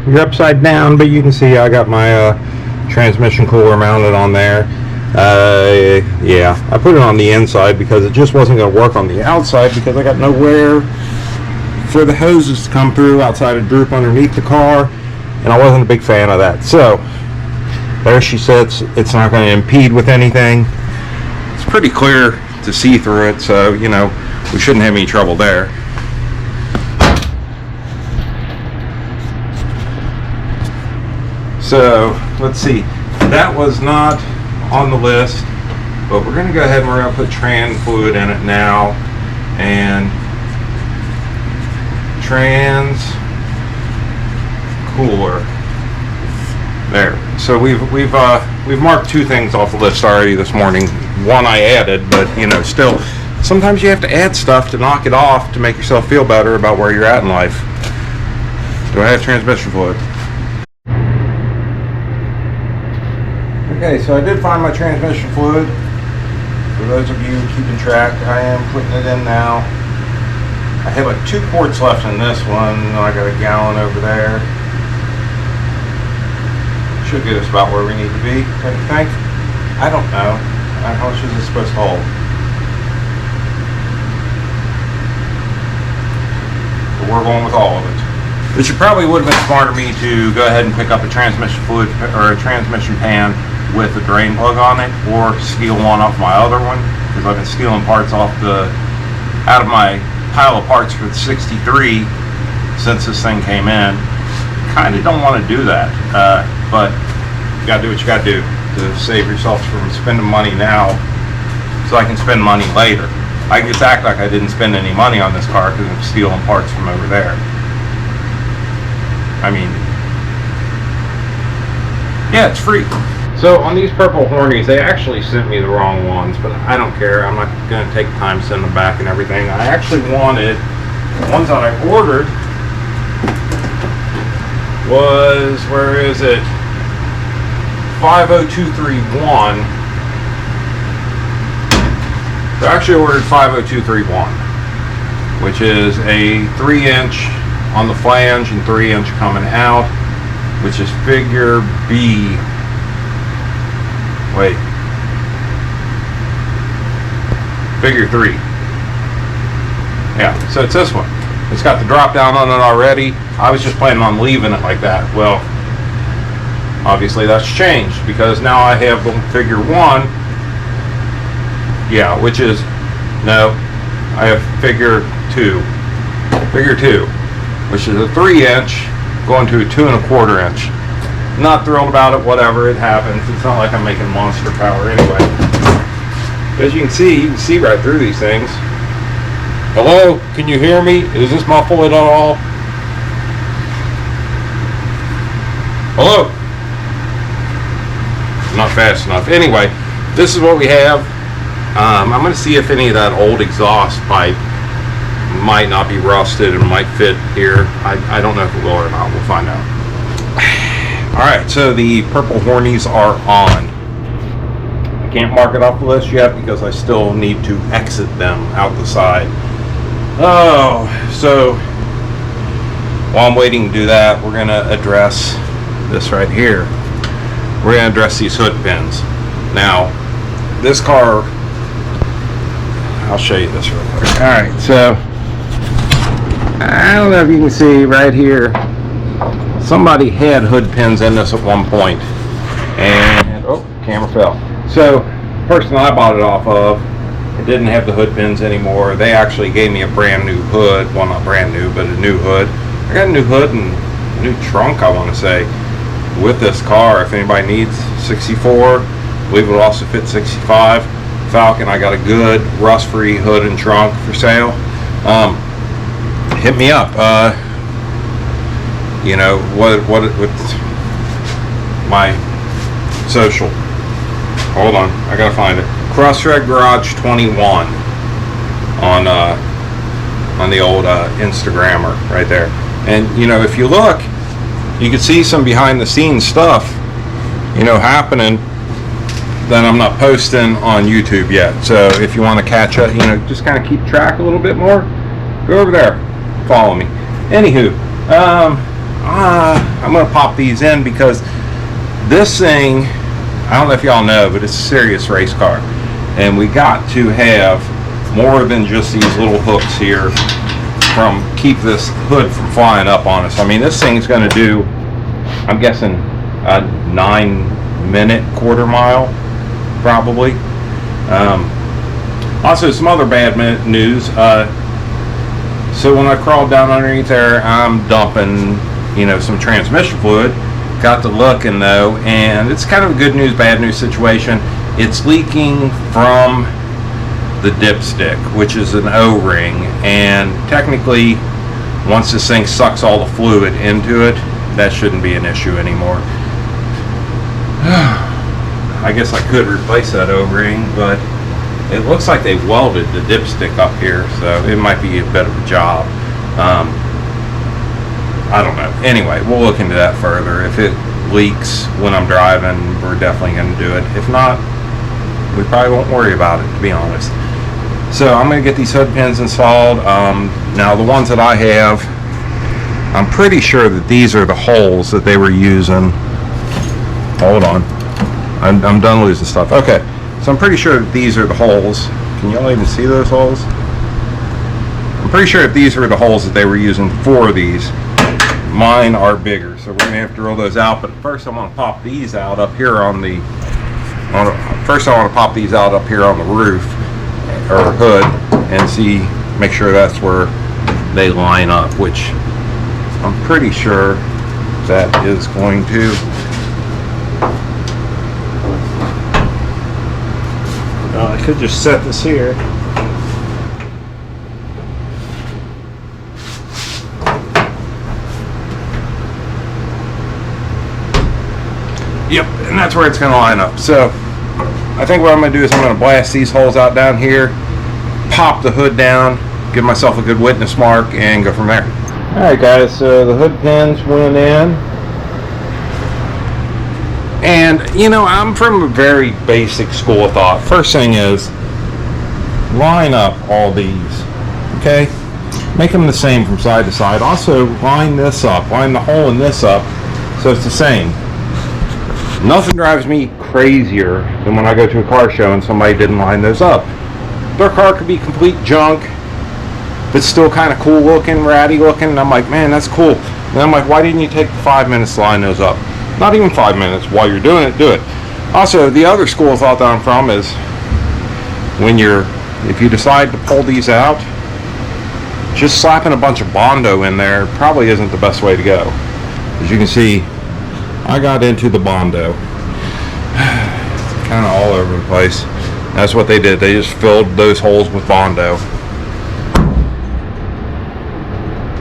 you're upside down, but you can see I got my transmission cooler mounted on there. Yeah, I put it on the inside because it just wasn't going to work on the outside because I got nowhere for the hoses to come through outside of droop underneath the car, and I wasn't a big fan of that. So there she sits. It's not going to impede with anything. It's pretty clear to see through it, so you know we shouldn't have any trouble there. So let's see, that was not on the list, but we're going to go ahead and we're going to put trans fluid in it now, and trans cooler. There. So we've marked 2 things off the list already this morning. One I added, but you know, still, sometimes you have to add stuff to knock it off to make yourself feel better about where you're at in life. Do I have transmission fluid? Okay, so I did find my transmission fluid. For those of you keeping track, I am putting it in now. I have like 2 quarts left in this one, and I got a gallon over there. Should get us about where we need to be, don't you think? I don't know. How much is this supposed to hold? But we're going with all of it. But you probably would have been smarter of me to go ahead and pick up a transmission fluid or a transmission pan with a drain plug on it, or steal one off my other one, because I've been stealing parts out of my pile of parts for the 63 since this thing came in. Kind of don't want to do that, but you gotta do what you gotta do to save yourself from spending money now so I can spend money later. I can just act like I didn't spend any money on this car because I'm stealing parts from over there. I mean, yeah, it's free. So on these purple Hornies, they actually sent me the wrong ones, but I don't care. I'm not going to take time to send them back and everything. I actually wanted the ones that I ordered was, where is it? 50231. So I actually ordered 50231, which is a 3-inch on the flange and 3-inch coming out, which is figure B. Wait. Figure 3. Yeah, so it's this one. It's got the drop down on it already. I was just planning on leaving it like that. Well, obviously that's changed because now I have the figure 1. Yeah, which is, no, I have figure 2. Figure 2, which is a 3-inch going to a 2 1/4 inch. Not thrilled about it, whatever, it happens. It's not like I'm making monster power anyway. As you can see right through these things. Hello, can you hear me? Is this muffled at all? Hello? Not fast enough. Anyway, this is what we have. I'm going to see if any of that old exhaust pipe might not be rusted and might fit here. I don't know if it will or not. We'll find out. Alright, so the purple hornies are on. I can't mark it off the list yet because I still need to exit them out the side. Oh, so while I'm waiting to do that, we're going to address this right here. We're going to address these hood pins. Now, this car, I'll show you this real quick. Alright, so I don't know if you can see right here, somebody had hood pins in this at one point, and oh, camera fell. So the person I bought it off of, it didn't have the hood pins anymore. They actually gave me a brand new hood. Well, not brand new, but a new hood. I got a new hood and a new trunk, I want to say, with this car. If anybody needs 64, I believe it will also fit 65 Falcon. I got a good rust-free hood and trunk for sale. Hit me up. You know what my social. Hold on, I gotta find it. Crossthread Garage 21 on the old Instagrammer right there. And you know, if you look, you can see some behind the scenes stuff, you know, happening that I'm not posting on YouTube yet. So if you want to catch up, you know, just kind of keep track a little bit more, go over there, follow me. Anywho, I'm gonna pop these in because this thing, I don't know if y'all know, but it's a serious race car, and we got to have more than just these little hooks here from keep this hood from flying up on us. I mean, this thing's going to do, I'm guessing, a 9-minute quarter mile, probably. Also, some other bad news. So when I crawled down underneath there, I'm dumping, you know, some transmission fluid. Got to looking though, and it's kind of a good news, bad news situation. It's leaking from the dipstick, which is an O-ring, and technically once this thing sucks all the fluid into it, that shouldn't be an issue anymore. I guess I could replace that O-ring, but it looks like they welded the dipstick up here, so it might be a bit of a job. I don't know. Anyway, we'll look into that further. If it leaks when I'm driving, we're definitely going to do it. If not, we probably won't worry about it, to be honest. So I'm going to get these hood pins installed. Now the ones that I have, I'm pretty sure that these are the holes that they were using. Hold on. I'm done losing stuff. Okay, so I'm pretty sure that these are the holes. Can y'all even see those holes? I'm pretty sure that these are the holes that they were using for these. Mine are bigger, so we're going to have to drill those out. But first I want to pop these out up here on the roof or hood and make sure that's where they line up, which I'm pretty sure that is going to. I could just set this here. Yep, and that's where it's going to line up. So I think what I'm going to do is I'm going to blast these holes out down here, pop the hood down, give myself a good witness mark, and go from there. Alright guys, so the hood pins went in. And you know, I'm from a very basic school of thought. First thing is line up all these, okay? Make them the same from side to side. Also line this up, line the hole in this up so it's the same. Nothing drives me crazier than when I go to a car show and somebody didn't line those up. Their car could be complete junk, but still kind of cool looking, ratty looking, and I'm like, man, that's cool. And I'm like, why didn't you take the 5 minutes to line those up? Not even 5 minutes. While you're doing it, do it. Also, the other school of thought that I'm from is if you decide to pull these out, just slapping a bunch of Bondo in there probably isn't the best way to go. As you can see, I got into the Bondo. Kind of all over the place. That's what they did. They just filled those holes with Bondo.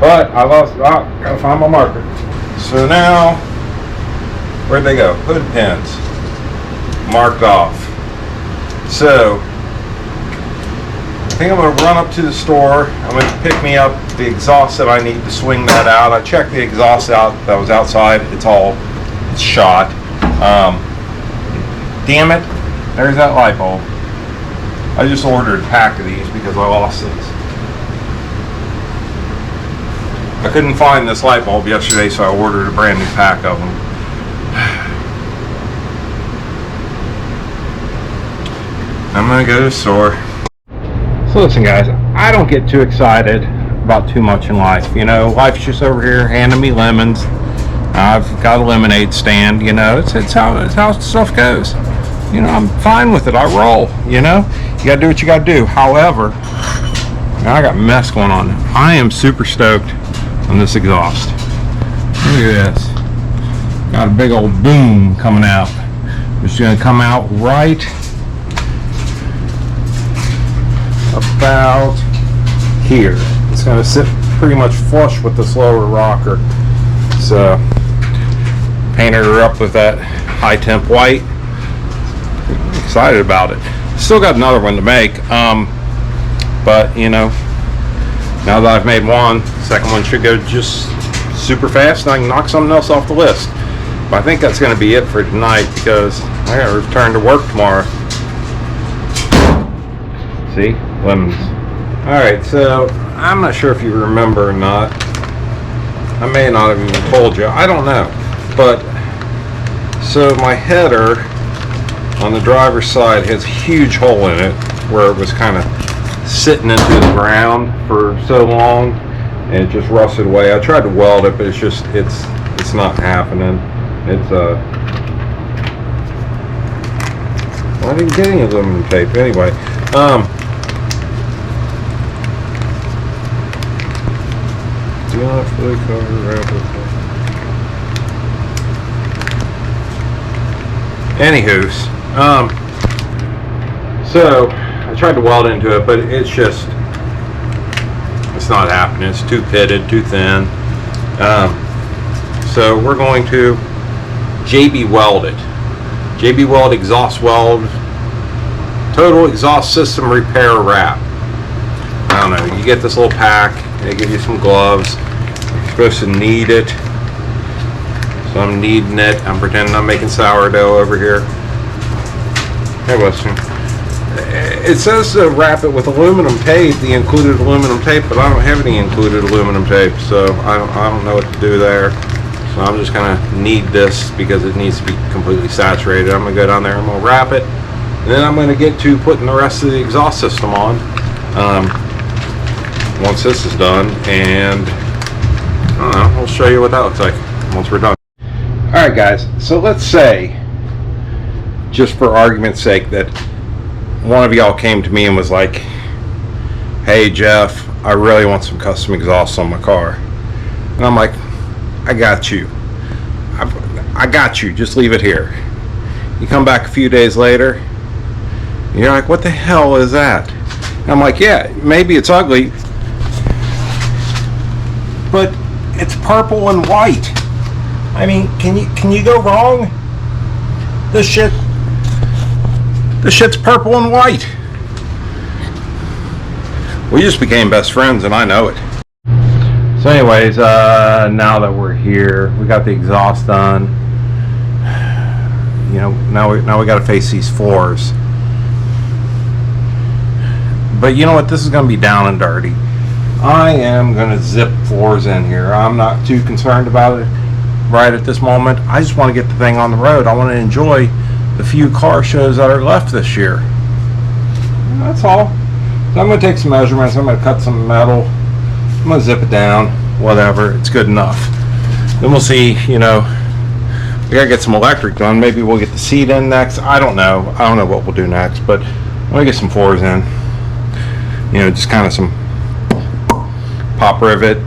But I lost. Gotta find my marker. So now, where'd they go? Hood pins marked off. So I think I'm gonna run up to the store. I'm gonna pick me up the exhaust that I need to swing that out. I checked the exhaust out that was outside. It's shot. Damn it! There's that light bulb. I just ordered a pack of these because I lost these. I couldn't find this light bulb yesterday, so I ordered a brand new pack of them. I'm gonna go to the store. So listen guys, I don't get too excited about too much in life. You know, life's just over here handing me lemons. I've got a lemonade stand, you know, it's how stuff goes. You know, I'm fine with it, I roll, you know. You gotta do what you gotta do. However, now I got mess going on. I am super stoked on this exhaust. Look at this. Got a big old boom coming out. It's gonna come out right about here. It's going to sit pretty much flush with this lower rocker. So painted her up with that high temp white. Excited about it. Still got another one to make, but you know, now that I've made one, the second one should go just super fast and I can knock something else off the list. But I think that's going to be it for tonight because I got to return to work tomorrow. See? Lemons. Alright, so I'm not sure if you remember or not. I may not have even told you. I don't know. But so my header on the driver's side has a huge hole in it where it was kind of sitting into the ground for so long and it just rusted away. I tried to weld it, but it's not happening. Well, I didn't get any aluminum tape anyway. Do not fully cover anywho's, so I tried to weld into it, but it's not happening. It's too pitted, too thin. So we're going to JB weld it. JB weld exhaust weld total exhaust system repair wrap. I don't know, you get this little pack, they give you some gloves. You're supposed to knead it. So I'm kneading it. I'm pretending I'm making sourdough over here. Hey Western. It says to wrap it with aluminum tape, the included aluminum tape, but I don't have any included aluminum tape, so I don't know what to do there. So I'm just gonna knead this because it needs to be completely saturated. I'm gonna go down there, I'm gonna wrap it, and then I'm gonna get to putting the rest of the exhaust system on. Once this is done, and I don't know, we'll show you what that looks like once we're done. Alright guys, so let's say, just for argument's sake, that one of y'all came to me and was like, hey Jeff, I really want some custom exhausts on my car. And I'm like, I got you. I got you, just leave it here. You come back a few days later, and you're like, what the hell is that? And I'm like, yeah, maybe it's ugly, but it's purple and white. I mean, can you go wrong? This shit's purple and white. We just became best friends and I know it. So anyways, now that we're here, we got the exhaust done. You know, now we got to face these floors. But you know what? This is going to be down and dirty. I am going to zip floors in here. I'm not too concerned about it right at this moment. I just want to get the thing on the road. I want to enjoy the few car shows that are left this year. That's all. So I'm going to take some measurements. I'm going to cut some metal. I'm going to zip it down. Whatever. It's good enough. Then we'll see, you know, we got to get some electric done. Maybe we'll get the seat in next. I don't know. I don't know what we'll do next, but I'm going to get some floors in. You know, just kind of some pop rivet,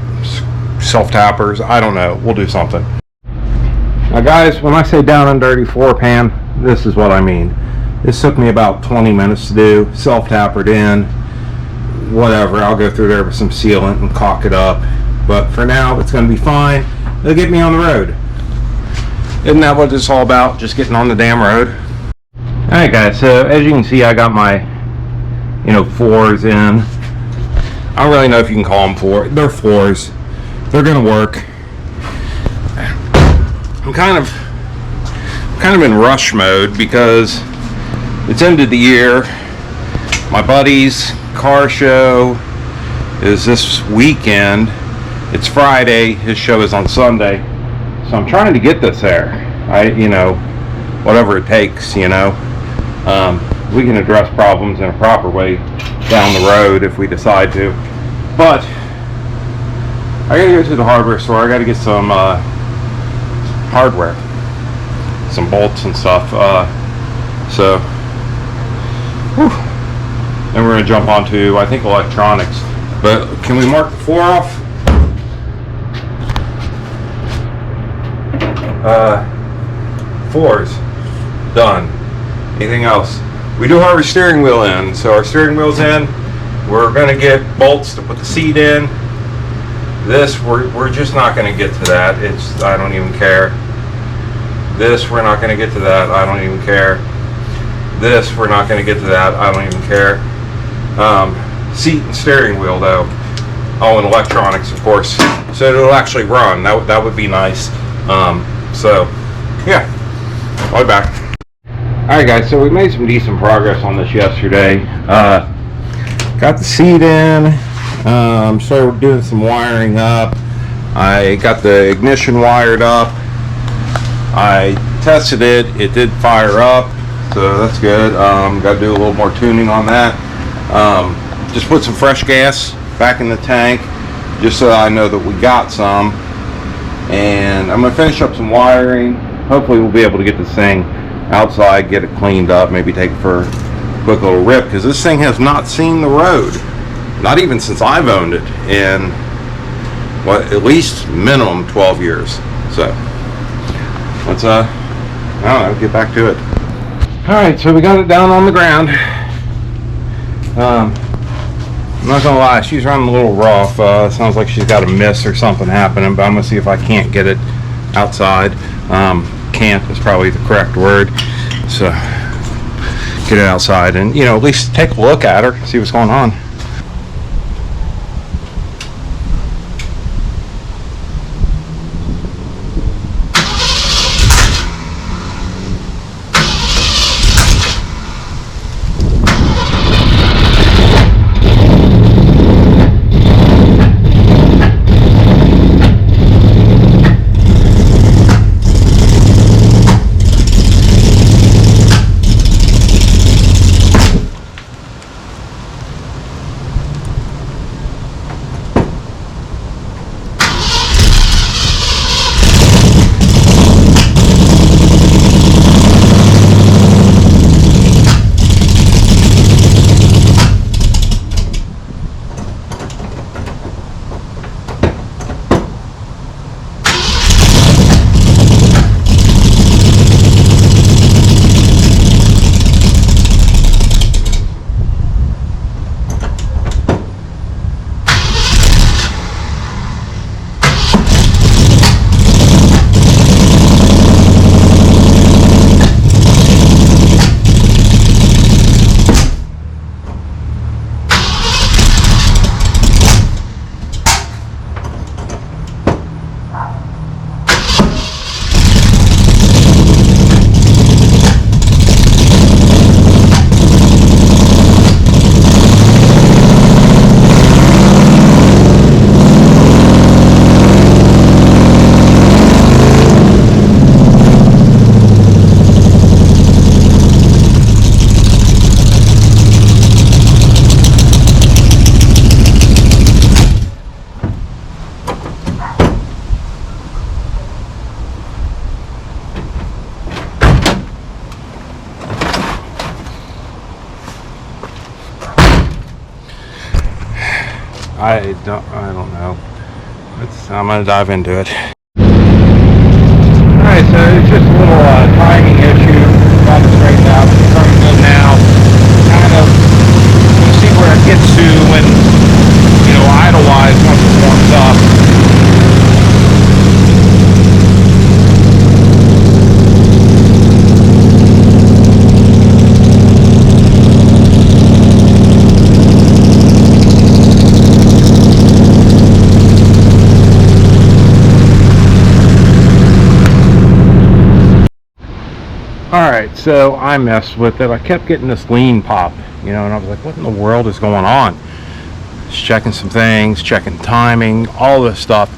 self-tappers. I don't know. We'll do something. Now guys, when I say down and dirty floor pan, this is what I mean. This took me about 20 minutes to do. Self-tappered in. Whatever. I'll go through there with some sealant and caulk it up. But for now, it's going to be fine. It'll get me on the road. Isn't that what it's all about? Just getting on the damn road? Alright guys, so as you can see, I got my, you know, floors in. I don't really know if you can call them floors. They're floors. They're gonna work. I'm kind of in rush mode because it's end of the year. My buddy's car show is this weekend. It's Friday. His show is on Sunday. So I'm trying to get this there. You know, whatever it takes, you know. We can address problems in a proper way down the road if we decide to. But I gotta go to the hardware store. I gotta get some hardware, some bolts and stuff. So then we're gonna jump onto, I think, electronics. But can we mark the floor off? Floors done. Anything else? We do have our steering wheel in, so our steering wheel's in. We're gonna get bolts to put the seat in. This we're just not gonna get to that. I don't even care. This we're not gonna get to that. I don't even care. This we're not gonna get to that. I don't even care. Seat and steering wheel though. Oh, and electronics, of course. So it'll actually run. That would be nice. So yeah, I'll be back. Alright guys, so we made some decent progress on this yesterday. Got the seat in, started doing some wiring up. I got the ignition wired up. I tested it, it did fire up, so that's good. Got to do a little more tuning on that. Just put some fresh gas back in the tank, just so I know that we got some. And I'm going to finish up some wiring. Hopefully we'll be able to get this thing outside, get it cleaned up, maybe take it for a quick little rip, because this thing has not seen the road, not even since I've owned it, in what, at least minimum 12 years. So let's I don't know, get back to it. Alright, so we got it down on the ground. I'm not gonna lie, she's running a little rough. Sounds like she's got a miss or something happening, but I'm gonna see if I can't get it outside. Can't is probably the correct word. So get it outside and, you know, at least take a look at her, see what's going on. I don't know. I'm gonna dive into it. Alright, so it's just a little timing issue. Got it straightened out. It's pretty good now. Kind of, we'll see where it gets to when, you know, idle-wise once it warms up. Alright, so I messed with it. I kept getting this lean pop, you know, and I was like, what in the world is going on? Just checking some things, checking timing, all this stuff.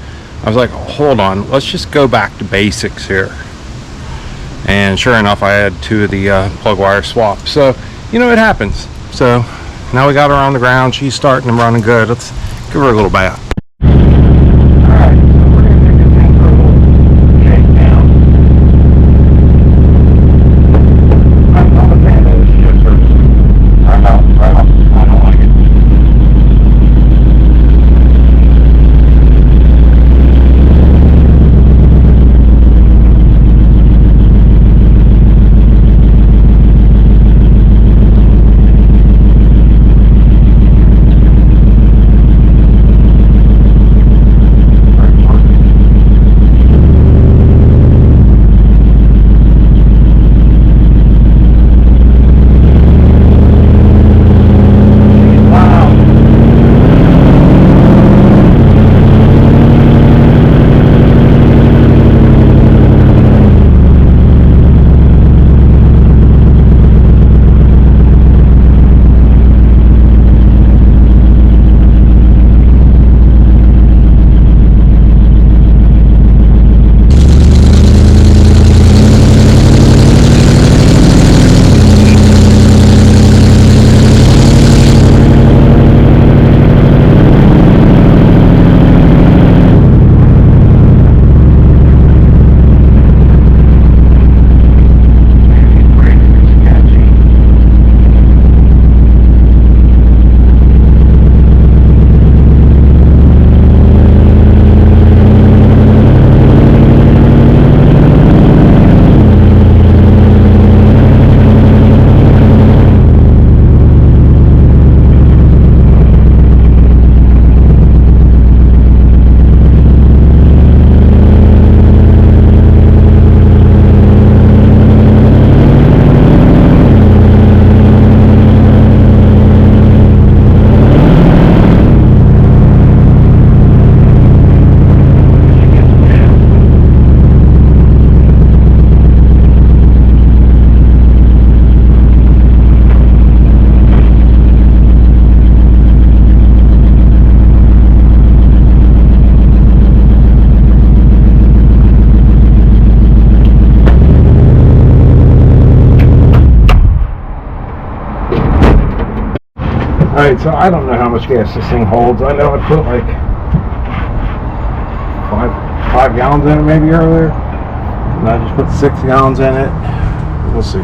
I was like, hold on, let's just go back to basics here. And sure enough, I had two of the plug wire swapped. So, you know, it happens. So now we got her on the ground. She's starting and running good. Let's give her a little bath. Alright, so we're going to take this thing for a little shakedown. I'm a fan of this shifter. I don't like it. Alright, so I don't know how much gas this thing holds. I know I put like five gallons in it maybe earlier. And I just put 6 gallons in it. We'll see.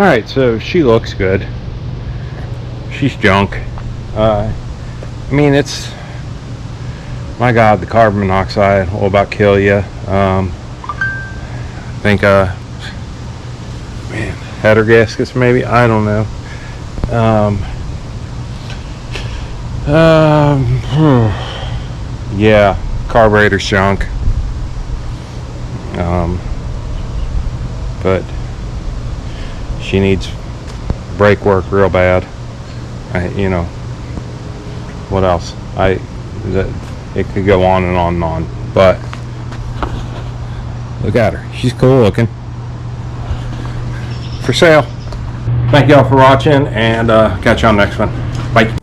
Alright, so she looks good. She's junk. I mean, it's, my God, the carbon monoxide will about kill you. I think man, header gaskets maybe, I don't know. Yeah, carburetor's junk. But she needs brake work real bad. You know, what else? It could go on and on and on. But look at her. She's cool looking. For sale. Thank y'all for watching, and catch you on the next one. Bye.